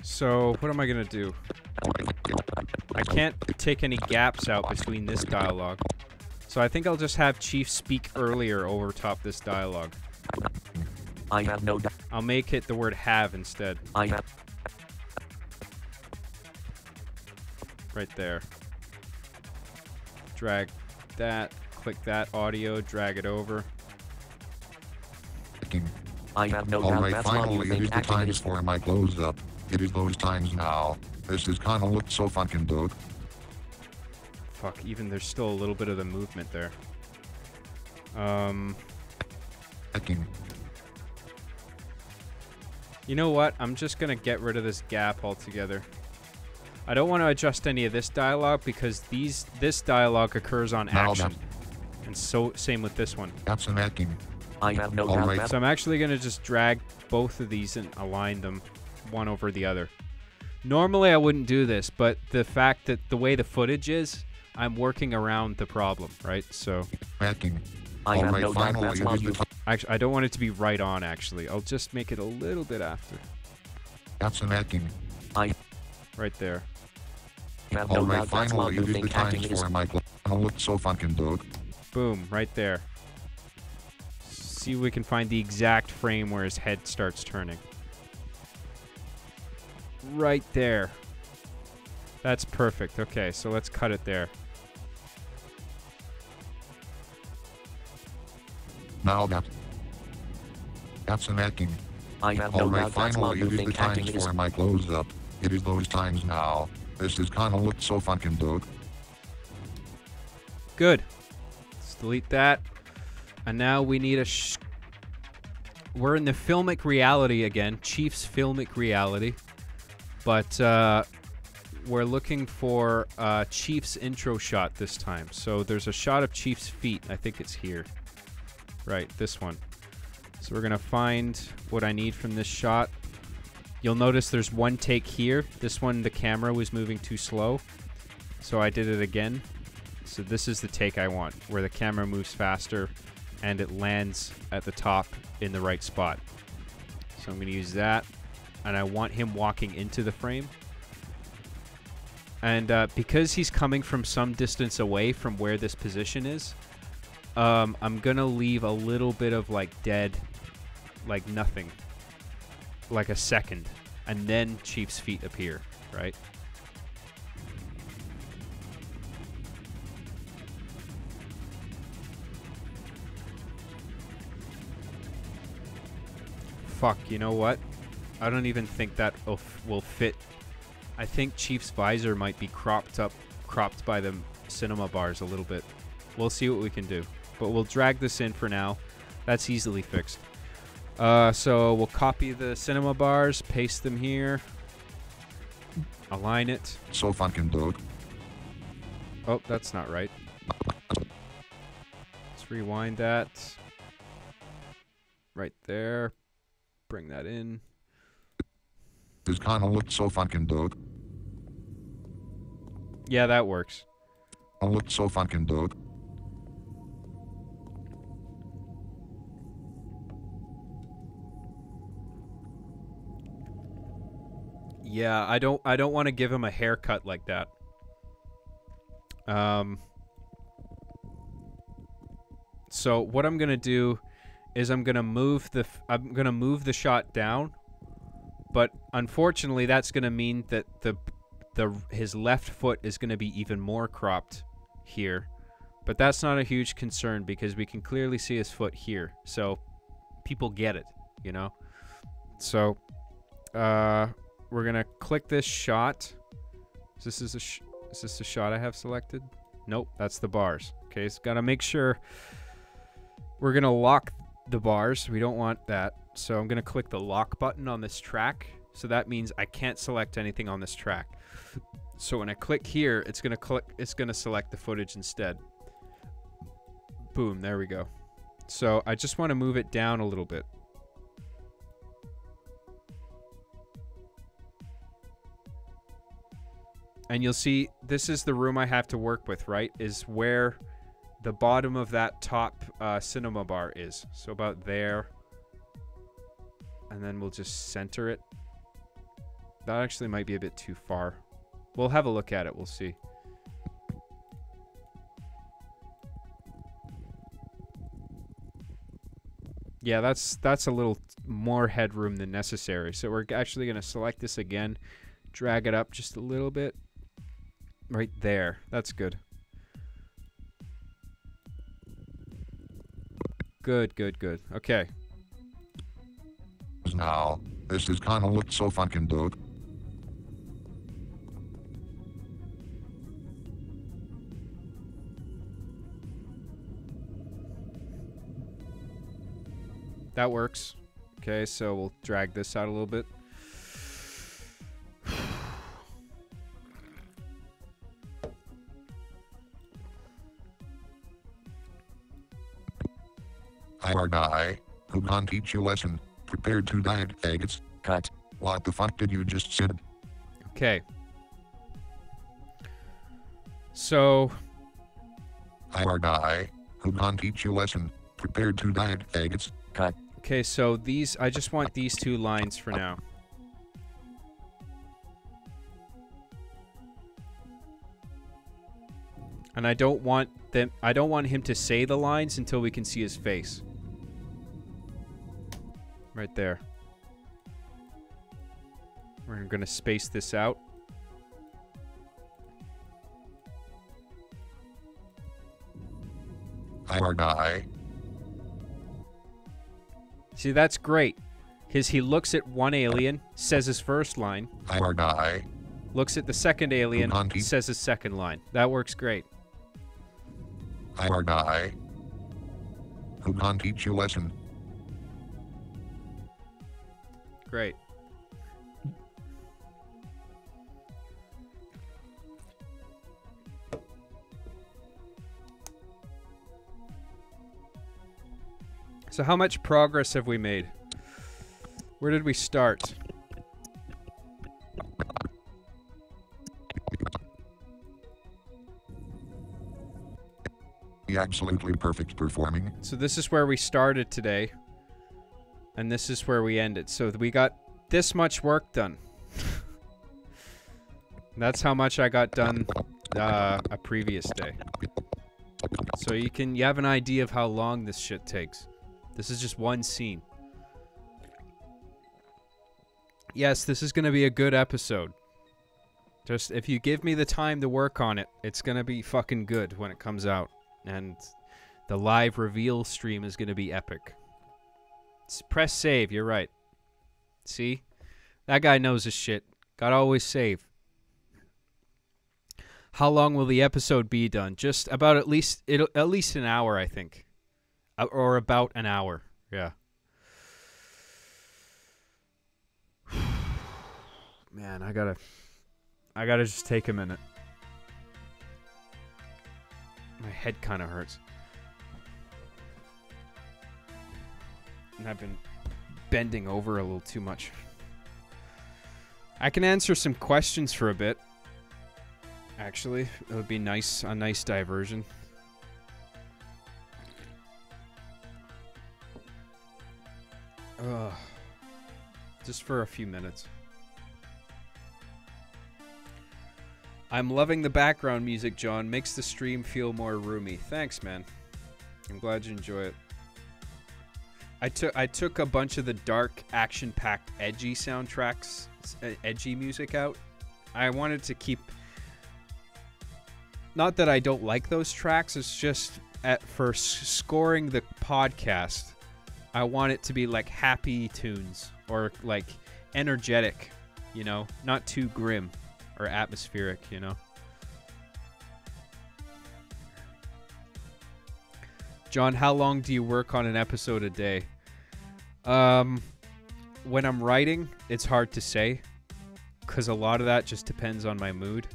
So what am I going to do? I can't take any gaps out between this dialogue. So I think I'll just have Chief speak earlier over top this dialogue. I have no doubt. I'll make it the word have instead. I have. Right there. Drag that, click that audio, drag it over. I have no doubt Alright, that's what you finally it think is the acting times is. for my close up. It is those times now. This is kinda looked so fucking dope. Fuck, even there's still a little bit of the movement there. Acting. You know what? I'm just gonna get rid of this gap altogether. I don't want to adjust any of this dialogue because this dialogue occurs on Now action. And so same with this one. That's an acting. I have no doubt Alright. that's. So I'm actually gonna just drag both of these and align them one over the other. Normally I wouldn't do this, but the fact that the way the footage is, I'm working around the problem, right? So Acting. I have Alright, no doubt finally that's it what is you. the actually, I don't want it to be right on. Actually, I'll just make it a little bit after, That's an acting. I right there. have no Alright, doubt that's what finally you it is the think acting times is. for my close. Looked so fucking dope. Boom, right there. See if we can find the exact frame where his head starts turning. Right there. That's perfect. Okay, so let's cut it there. Now that's an acting. I have no Alright, doubt that's what finally you it is the think acting times is. for my close up. It is those times now. This is kinda looked so fucking dope. Good. Let's delete that. And now we need a we're in the filmic reality again. Chief's filmic reality. But we're looking for Chief's intro shot this time. So there's a shot of Chief's feet. I think it's here. Right, this one. So we're going to find what I need from this shot. You'll notice there's one take here. This one, the camera was moving too slow. So I did it again. So this is the take I want, where the camera moves faster and it lands at the top in the right spot. So I'm going to use that. And I want him walking into the frame. And because he's coming from some distance away from where this position is, I'm going to leave a little bit of like dead, like nothing, like a second. And then Chief's feet appear, right? Fuck, you know what? I don't even think that will fit. I think Chief's visor might be cropped by the cinema bars a little bit. We'll see what we can do. But we'll drag this in for now. That's easily fixed. So we'll copy the cinema bars, paste them here, align it. So fucking dope. Oh, that's not right. Let's rewind that. Right there. Bring that in. This kinda looked so fucking dope. Yeah, that works. It looked so fucking dope. Yeah, I don't want to give him a haircut like that. So what I'm gonna do is I'm gonna move the shot down, but unfortunately that's gonna mean that his left foot is gonna be even more cropped here. But that's not a huge concern because we can clearly see his foot here, so people get it, you know. So we're gonna click this shot. Is this the shot I have selected? Nope, that's the bars. Okay, so gotta make sure we're gonna lock the bars. We don't want that. So I'm gonna click the lock button on this track. So that means I can't select anything on this track. So when I click here, it's gonna select the footage instead. Boom, there we go. So I just want to move it down a little bit. And you'll see this is the room I have to work with, right? Is where the bottom of that top cinema bar is. So about there. And then we'll just center it. That actually might be a bit too far. We'll have a look at it. We'll see. Yeah, that's a little more headroom than necessary. So we're actually going to select this again. Drag it up just a little bit. Right there. That's good. Good, good, good. Okay. Now, this is kinda looked so fucking dope. That works. Okay, so we'll drag this out a little bit. I are guy who can't teach you lesson. Prepared to die at faggots. Cut. What the fuck did you just said? Okay. So I are guy who can't teach you lesson. Prepared to die at faggots. Cut. okay, so these I just want these two lines for now. And I don't want him to say the lines until we can see his face. Right there. We're going to space this out. I are guy. See, that's great. He looks at one alien, says his first line, I are guy. looks at the second alien, Uganti. says his second line. That works great. I are guy who can't teach you lesson. Great. So how much progress have we made? Where did we start? Absolutely perfect performing. So this is where we started today. And this is where we ended. So we got this much work done. That's how much I got done a previous day. So you have an idea of how long this shit takes. This is just one scene. Yes, this is going to be a good episode. Just if you give me the time to work on it, it's going to be fucking good when it comes out. And the live reveal stream is going to be epic. Press save, you're right. See? That guy knows his shit. Gotta always save. How long will the episode be done? Just about at least an hour, I think. Or about an hour. Yeah. Man, I gotta just take a minute. My head kind of hurts. And I've been bending over a little too much. I can answer some questions for a bit. Actually, it would be nice, a nice diversion. Ugh. Just for a few minutes. I'm loving the background music, John. Makes the stream feel more roomy. Thanks, man. I'm glad you enjoy it. I took a bunch of the dark, action-packed, edgy soundtracks, edgy music out. I wanted to keep... Not that I don't like those tracks, it's just for scoring the podcast, I want it to be like happy tunes or like energetic, you know, not too grim or atmospheric, you know. John, how long do you work on an episode a day? When I'm writing, it's hard to say because a lot of that just depends on my mood.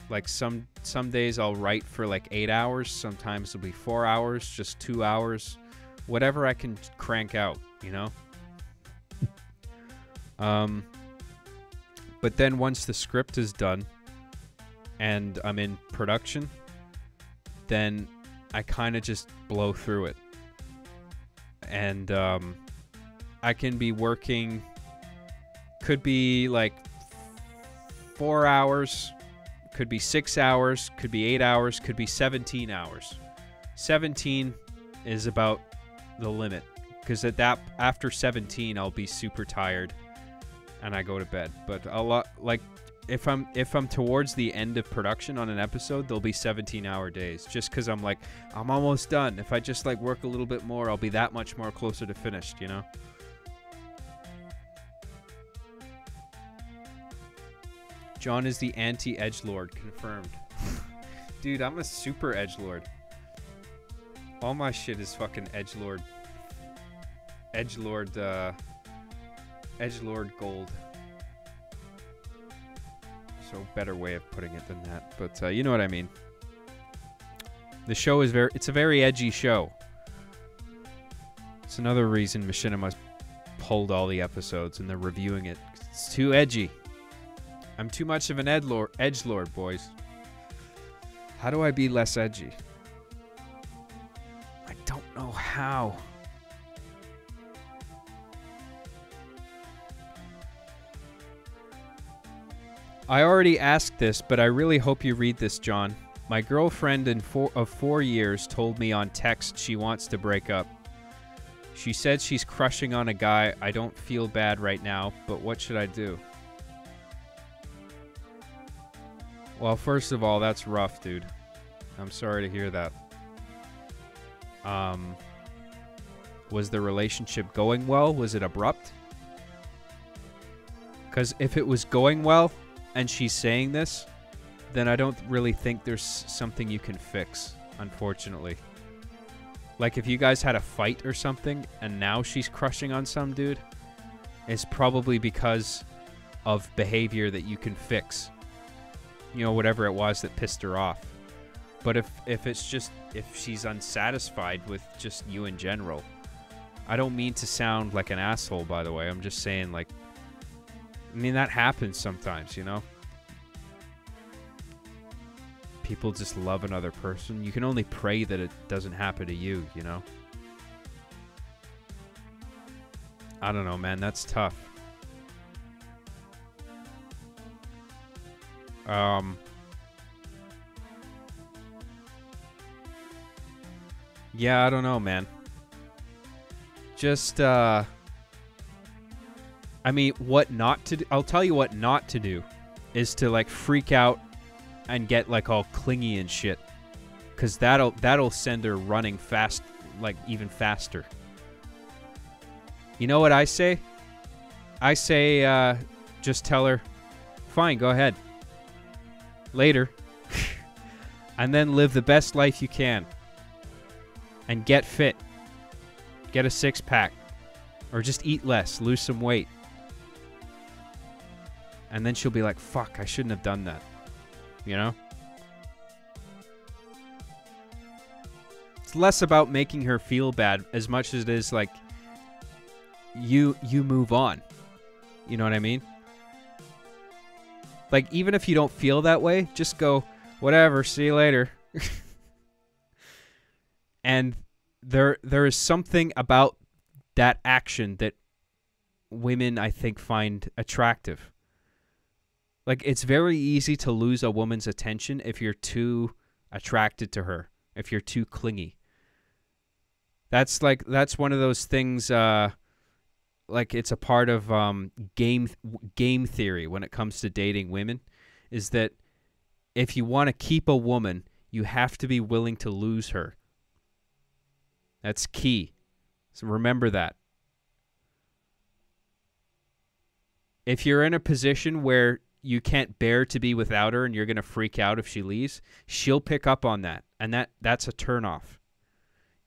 Like some days I'll write for like 8 hours, sometimes it'll be 4 hours, just 2 hours, whatever I can crank out, you know. But then once the script is done and I'm in production, then I kind of just blow through it. And I can be working, could be like 4 hours, could be 6 hours, could be 8 hours, could be 17 hours. 17 is about the limit, because after 17 I'll be super tired and I go to bed. But a lot, like if I'm towards the end of production on an episode, there'll be 17-hour days, just because I'm like, I'm almost done. If I just like work a little bit more, I'll be that much more closer to finished, you know. John is the anti-edgelord, confirmed. Dude, I'm a super edgelord. All my shit is fucking edgelord. Edgelord gold. So better way of putting it than that, but you know what I mean. The show is it's a very edgy show. It's another reason Machinima pulled all the episodes and they're reviewing it. It's too edgy. I'm too much of an edgelord, boys. How do I be less edgy? I don't know how. I already asked this, but I really hope you read this, John. My girlfriend of 4 years told me on text she wants to break up. She said she's crushing on a guy. I don't feel bad right now, but what should I do? Well, first of all, that's rough, dude. I'm sorry to hear that. Was the relationship going well? Was it abrupt? Because if it was going well and she's saying this, then I don't really think there's something you can fix, unfortunately. Like if you guys had a fight or something and now she's crushing on some dude, it's probably because of behavior that you can fix. You know, whatever it was that pissed her off. But if it's just, if she's unsatisfied with just you in general, I don't mean to sound like an asshole, by the way. I'm just saying, like, I mean, that happens sometimes, you know? People just love another person. You can only pray that it doesn't happen to you, you know? I don't know, man. That's tough. Yeah, I don't know, man. Just, I mean, what not to do? I'll tell you what not to do is to, like, freak out and get, like, all clingy and shit. Because that'll send her running fast, like, even faster. You know what I say? I say, just tell her, fine, go ahead. Later. And then live the best life you can. And get fit. Get a six-pack. Or just eat less. Lose some weight. And then she'll be like, fuck, I shouldn't have done that. You know? It's less about making her feel bad as much as it is like you move on. You know what I mean? Like, even if you don't feel that way, just go, whatever, see you later. And there is something about that action that women, I think, find attractive. Like, it's very easy to lose a woman's attention if you're too attracted to her, if you're too clingy. That's one of those things, like it's a part of game theory when it comes to dating women, is that if you want to keep a woman, you have to be willing to lose her. That's key. So remember that. If you're in a position where you can't bear to be without her and you're going to freak out if she leaves, she'll pick up on that, and that's a turnoff.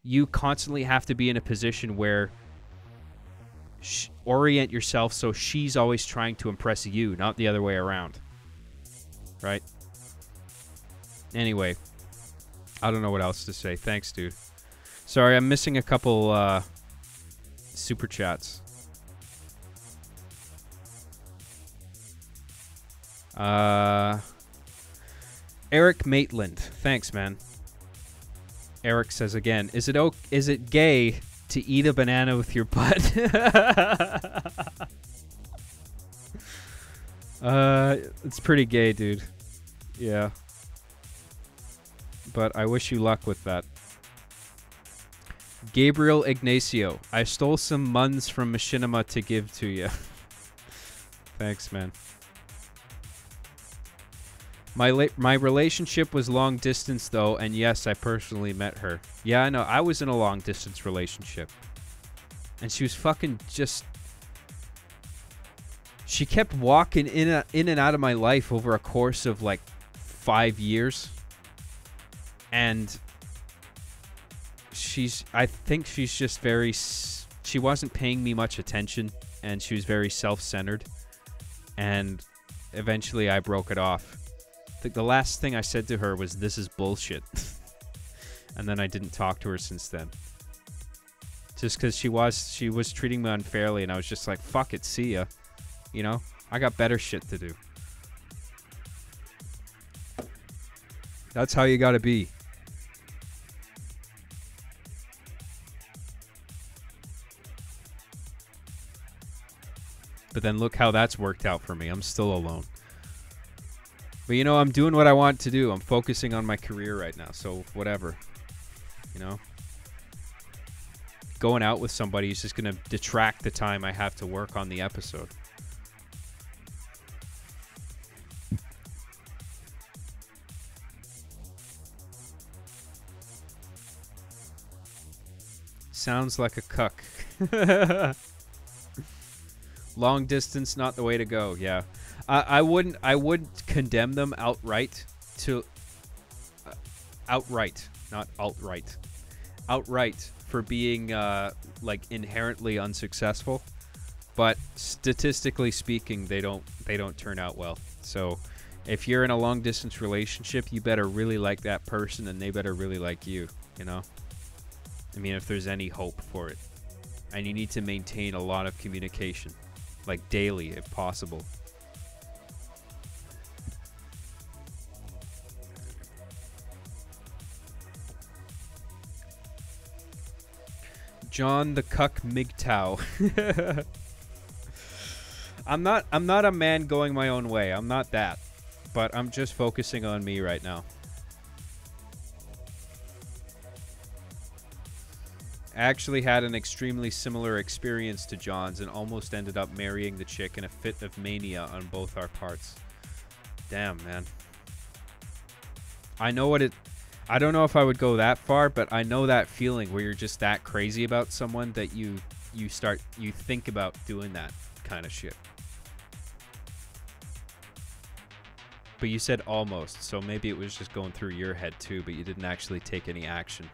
You constantly have to be in a position where orient yourself so she's always trying to impress you, not the other way around. Right? Anyway, I don't know what else to say. Thanks, dude. Sorry, I'm missing a couple super chats. Eric Maitland. Thanks, man. Eric says again, is it gay to eat a banana with your butt? It's pretty gay, dude. Yeah. But I wish you luck with that. Gabriel Ignacio. I stole some muns from Machinima to give to you. Thanks, man. My relationship was long distance, though, and yes, I personally met her. Yeah, I know. I was in a long distance relationship. And she was fucking just... She kept walking in and out of my life over a course of, like, 5 years. And I think she's just very... She wasn't paying me much attention, and she was very self-centered. And eventually I broke it off. The last thing I said to her was, "This is bullshit." And then I didn't talk to her since then. Just because she was treating me unfairly, and I was just like, fuck it, see ya. You know? I got better shit to do. That's how you gotta be. But then look how that's worked out for me. I'm still alone. But, you know, I'm doing what I want to do. I'm focusing on my career right now, so whatever. You know? Going out with somebody is just going to detract the time I have to work on the episode. Sounds like a cuck. Long distance, not the way to go, yeah. I wouldn't condemn them outright outright, not alt-right. Outright for being like inherently unsuccessful, but statistically speaking, they don't turn out well. So if you're in a long distance relationship, you better really like that person and they better really like you, you know? I mean, if there's any hope for it. And you need to maintain a lot of communication, like daily if possible. John the Cuck MGTOW. I'm not a man going my own way. I'm not that. But I'm just focusing on me right now. I actually had an extremely similar experience to John's and almost ended up marrying the chick in a fit of mania on both our parts. Damn, man. I know what it... I don't know if I would go that far, but I know that feeling where you're just that crazy about someone that you think about doing that kind of shit. But you said almost, so maybe it was just going through your head too, but you didn't actually take any action.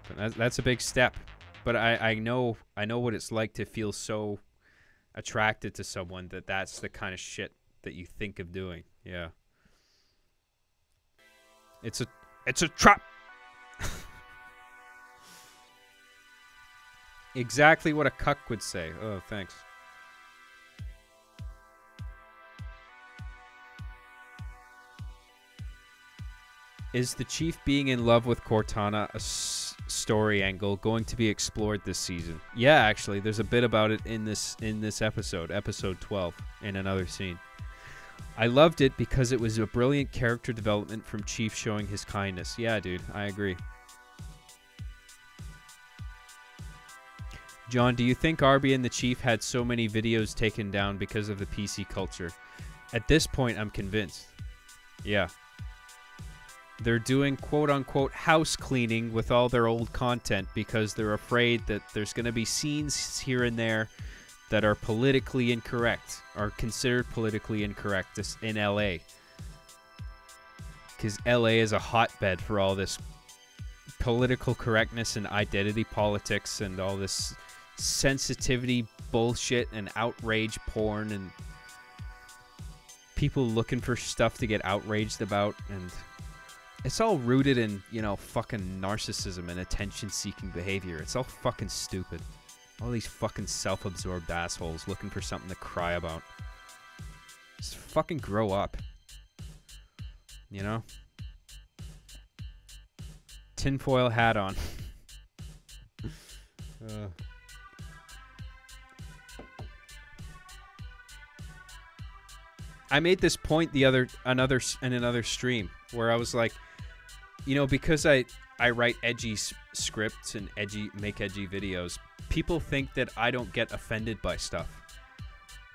But that's a big step. But I know what it's like to feel so attracted to someone that that's the kind of shit that you think of doing. Yeah. It's a trap. Exactly what a cuck would say. Oh, thanks. Is the chief being in love with Cortana a story angle going to be explored this season? Yeah, actually, there's a bit about it in this episode, episode 12, in another scene. I loved it because it was a brilliant character development from Chief showing his kindness. Yeah, dude, I agree. John, do you think Arby and the Chief had so many videos taken down because of the PC culture? At this point, I'm convinced. Yeah. They're doing quote-unquote house cleaning with all their old content because they're afraid that there's going to be scenes here and there that are politically incorrect, or considered politically incorrect in LA. Because LA is a hotbed for all this political correctness and identity politics and all this sensitivity bullshit and outrage porn and people looking for stuff to get outraged about, and it's all rooted in, you know, fucking narcissism and attention-seeking behavior. It's all fucking stupid. All these fucking self-absorbed assholes looking for something to cry about. Just fucking grow up. You know? Tinfoil hat on. I made this point in another stream where I was like, you know, because I write edgy scripts and make edgy videos, people think that I don't get offended by stuff.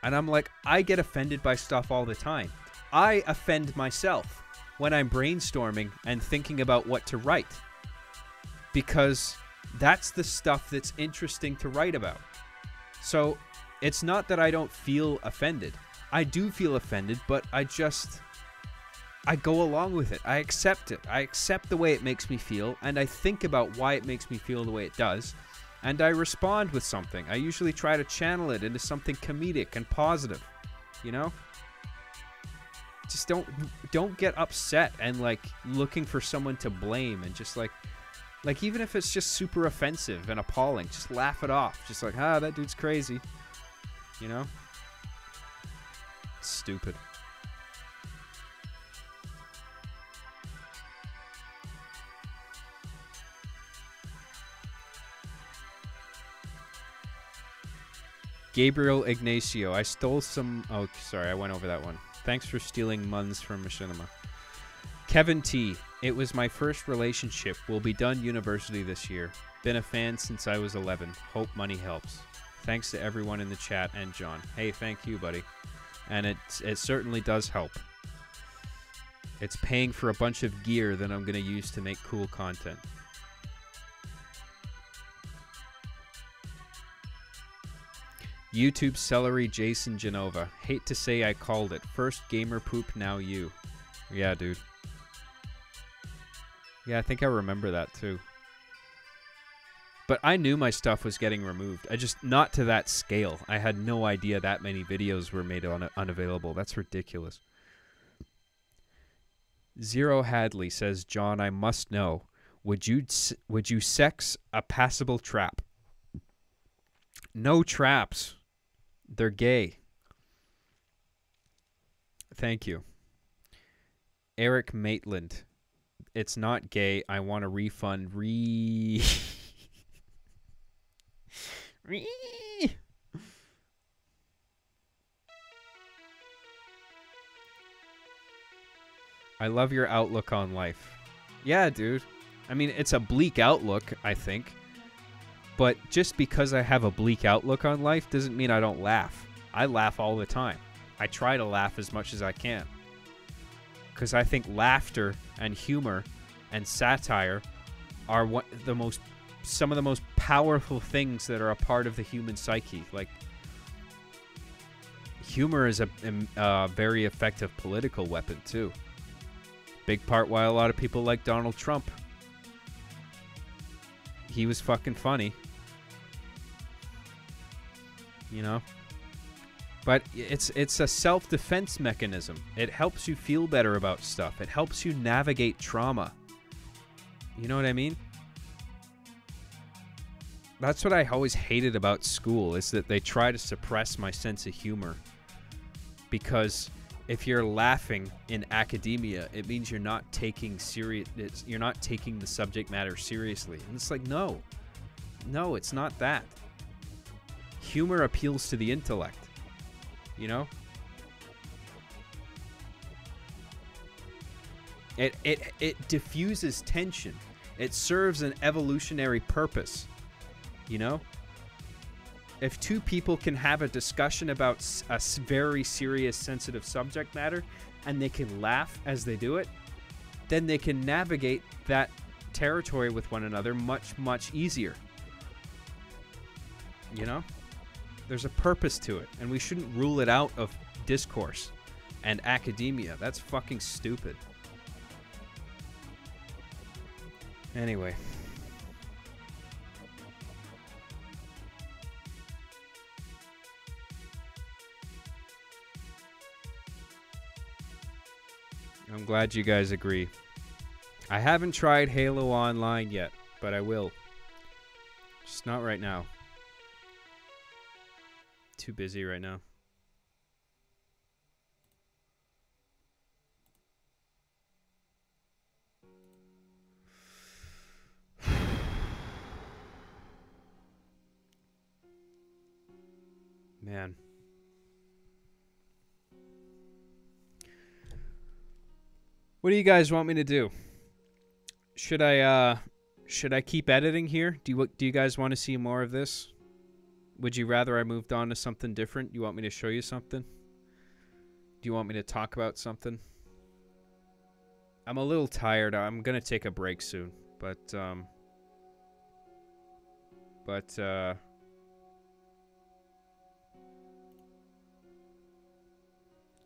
And I'm like, I get offended by stuff all the time. I offend myself when I'm brainstorming and thinking about what to write. Because that's the stuff that's interesting to write about. So it's not that I don't feel offended. I do feel offended, but I go along with it. I accept it. I accept the way it makes me feel, and I think about why it makes me feel the way it does, and I respond with something. I usually try to channel it into something comedic and positive, you know? Just don't get upset and like looking for someone to blame, and just like even if it's just super offensive and appalling, just laugh it off. Just like, that dude's crazy, you know? It's stupid. Gabriel Ignacio, I stole some... Oh, sorry, I went over that one. Thanks for stealing Muns from Machinima. Kevin T, it was my first relationship. Will be done university this year. Been a fan since I was 11. Hope money helps. Thanks to everyone in the chat and John. Hey, thank you, buddy. And it certainly does help. It's paying for a bunch of gear that I'm going to use to make cool content. YouTube celery Jason Genova. Hate to say I called it. First gamer poop, now you. Yeah, dude. Yeah, I think I remember that too. But I knew my stuff was getting removed. I just, not to that scale. I had no idea that many videos were made unavailable. That's ridiculous. Zero Hadley says, John, I must know. Would you sex a passable trap? No traps. They're gay. Thank you. Eric Maitland. It's not gay. I want a refund. I love your outlook on life. Yeah, dude. I mean, it's a bleak outlook, I think. But just because I have a bleak outlook on life doesn't mean I don't laugh. I laugh all the time. I try to laugh as much as I can. Because I think laughter and humor and satire are some of the most powerful things that are a part of the human psyche. Like, humor is a very effective political weapon, too. Big part why a lot of people like Donald Trump. He was fucking funny. You know? But it's a self-defense mechanism. It helps you feel better about stuff. It helps you navigate trauma. You know what I mean? That's what I always hated about school, is that they try to suppress my sense of humor. Because if you're laughing in academia, it means you're not taking you're not taking the subject matter seriously. And it's like, no, it's not that. Humor appeals to the intellect, you know? It diffuses tension. It serves an evolutionary purpose, you know? If two people can have a discussion about a very serious, sensitive subject matter, and they can laugh as they do it, then they can navigate that territory with one another much, much easier. You know? There's a purpose to it, and we shouldn't rule it out of discourse and academia. That's fucking stupid. Anyway. I'm glad you guys agree. I haven't tried Halo Online yet, but I will. Just not right now. Too busy right now. Man. What do you guys want me to do? Should I keep editing here? Do you guys want to see more of this? Would you rather I moved on to something different? You want me to show you something? Do you want me to talk about something? I'm a little tired. I'm going to take a break soon, but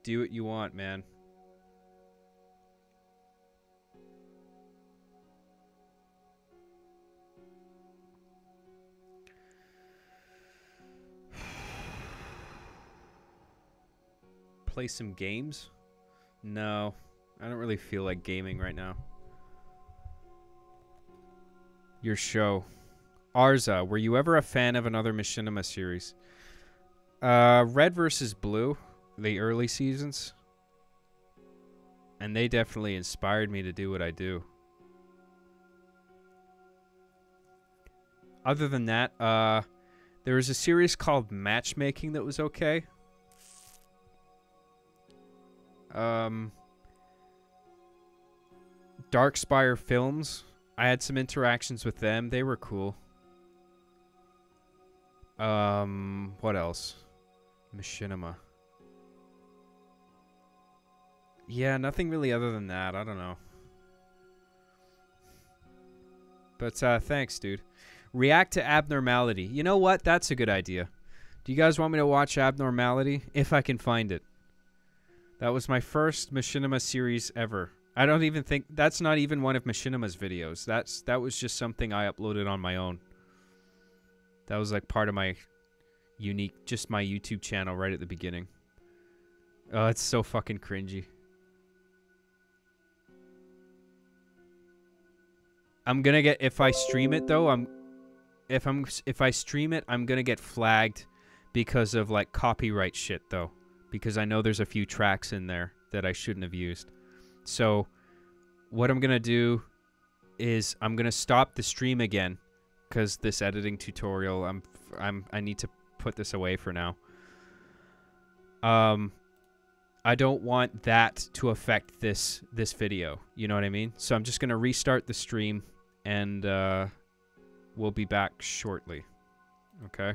do what you want, man. Play some games? No, I don't really feel like gaming right now. Your show. Arza, were you ever a fan of another Machinima series? Red versus Blue, the early seasons. And they definitely inspired me to do what I do. Other than that, there was a series called Matchmaking that was okay. Darkspire Films. I had some interactions with them. They were cool. What else? Machinima. Yeah, nothing really other than that. I don't know. But, thanks, dude. React to Abnormality. You know what? That's a good idea. Do you guys want me to watch Abnormality? If I can find it. That was my first Machinima series ever. I don't even think... That's not even one of Machinima's videos. That was just something I uploaded on my own. That was like part of my unique... Just my YouTube channel right at the beginning. Oh, it's so fucking cringy. I'm gonna get... If I stream it, though, If I stream it, I'm gonna get flagged because of, like, copyright shit, though. Because I know there's a few tracks in there that I shouldn't have used. So what I'm going to do is I'm going to stop the stream again because this editing tutorial, I need to put this away for now. I don't want that to affect this video. You know what I mean? So I'm just going to restart the stream and we'll be back shortly. Okay?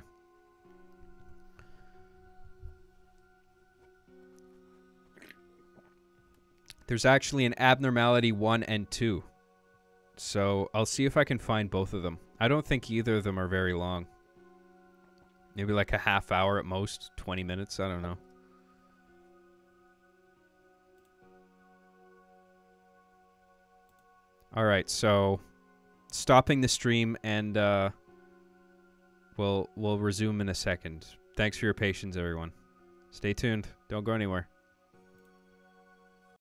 There's actually an Abnormality 1 and 2. So I'll see if I can find both of them. I don't think either of them are very long. Maybe like a half hour at most, 20 minutes, I don't know. Alright, so stopping the stream and we'll resume in a second. Thanks for your patience, everyone. Stay tuned. Don't go anywhere.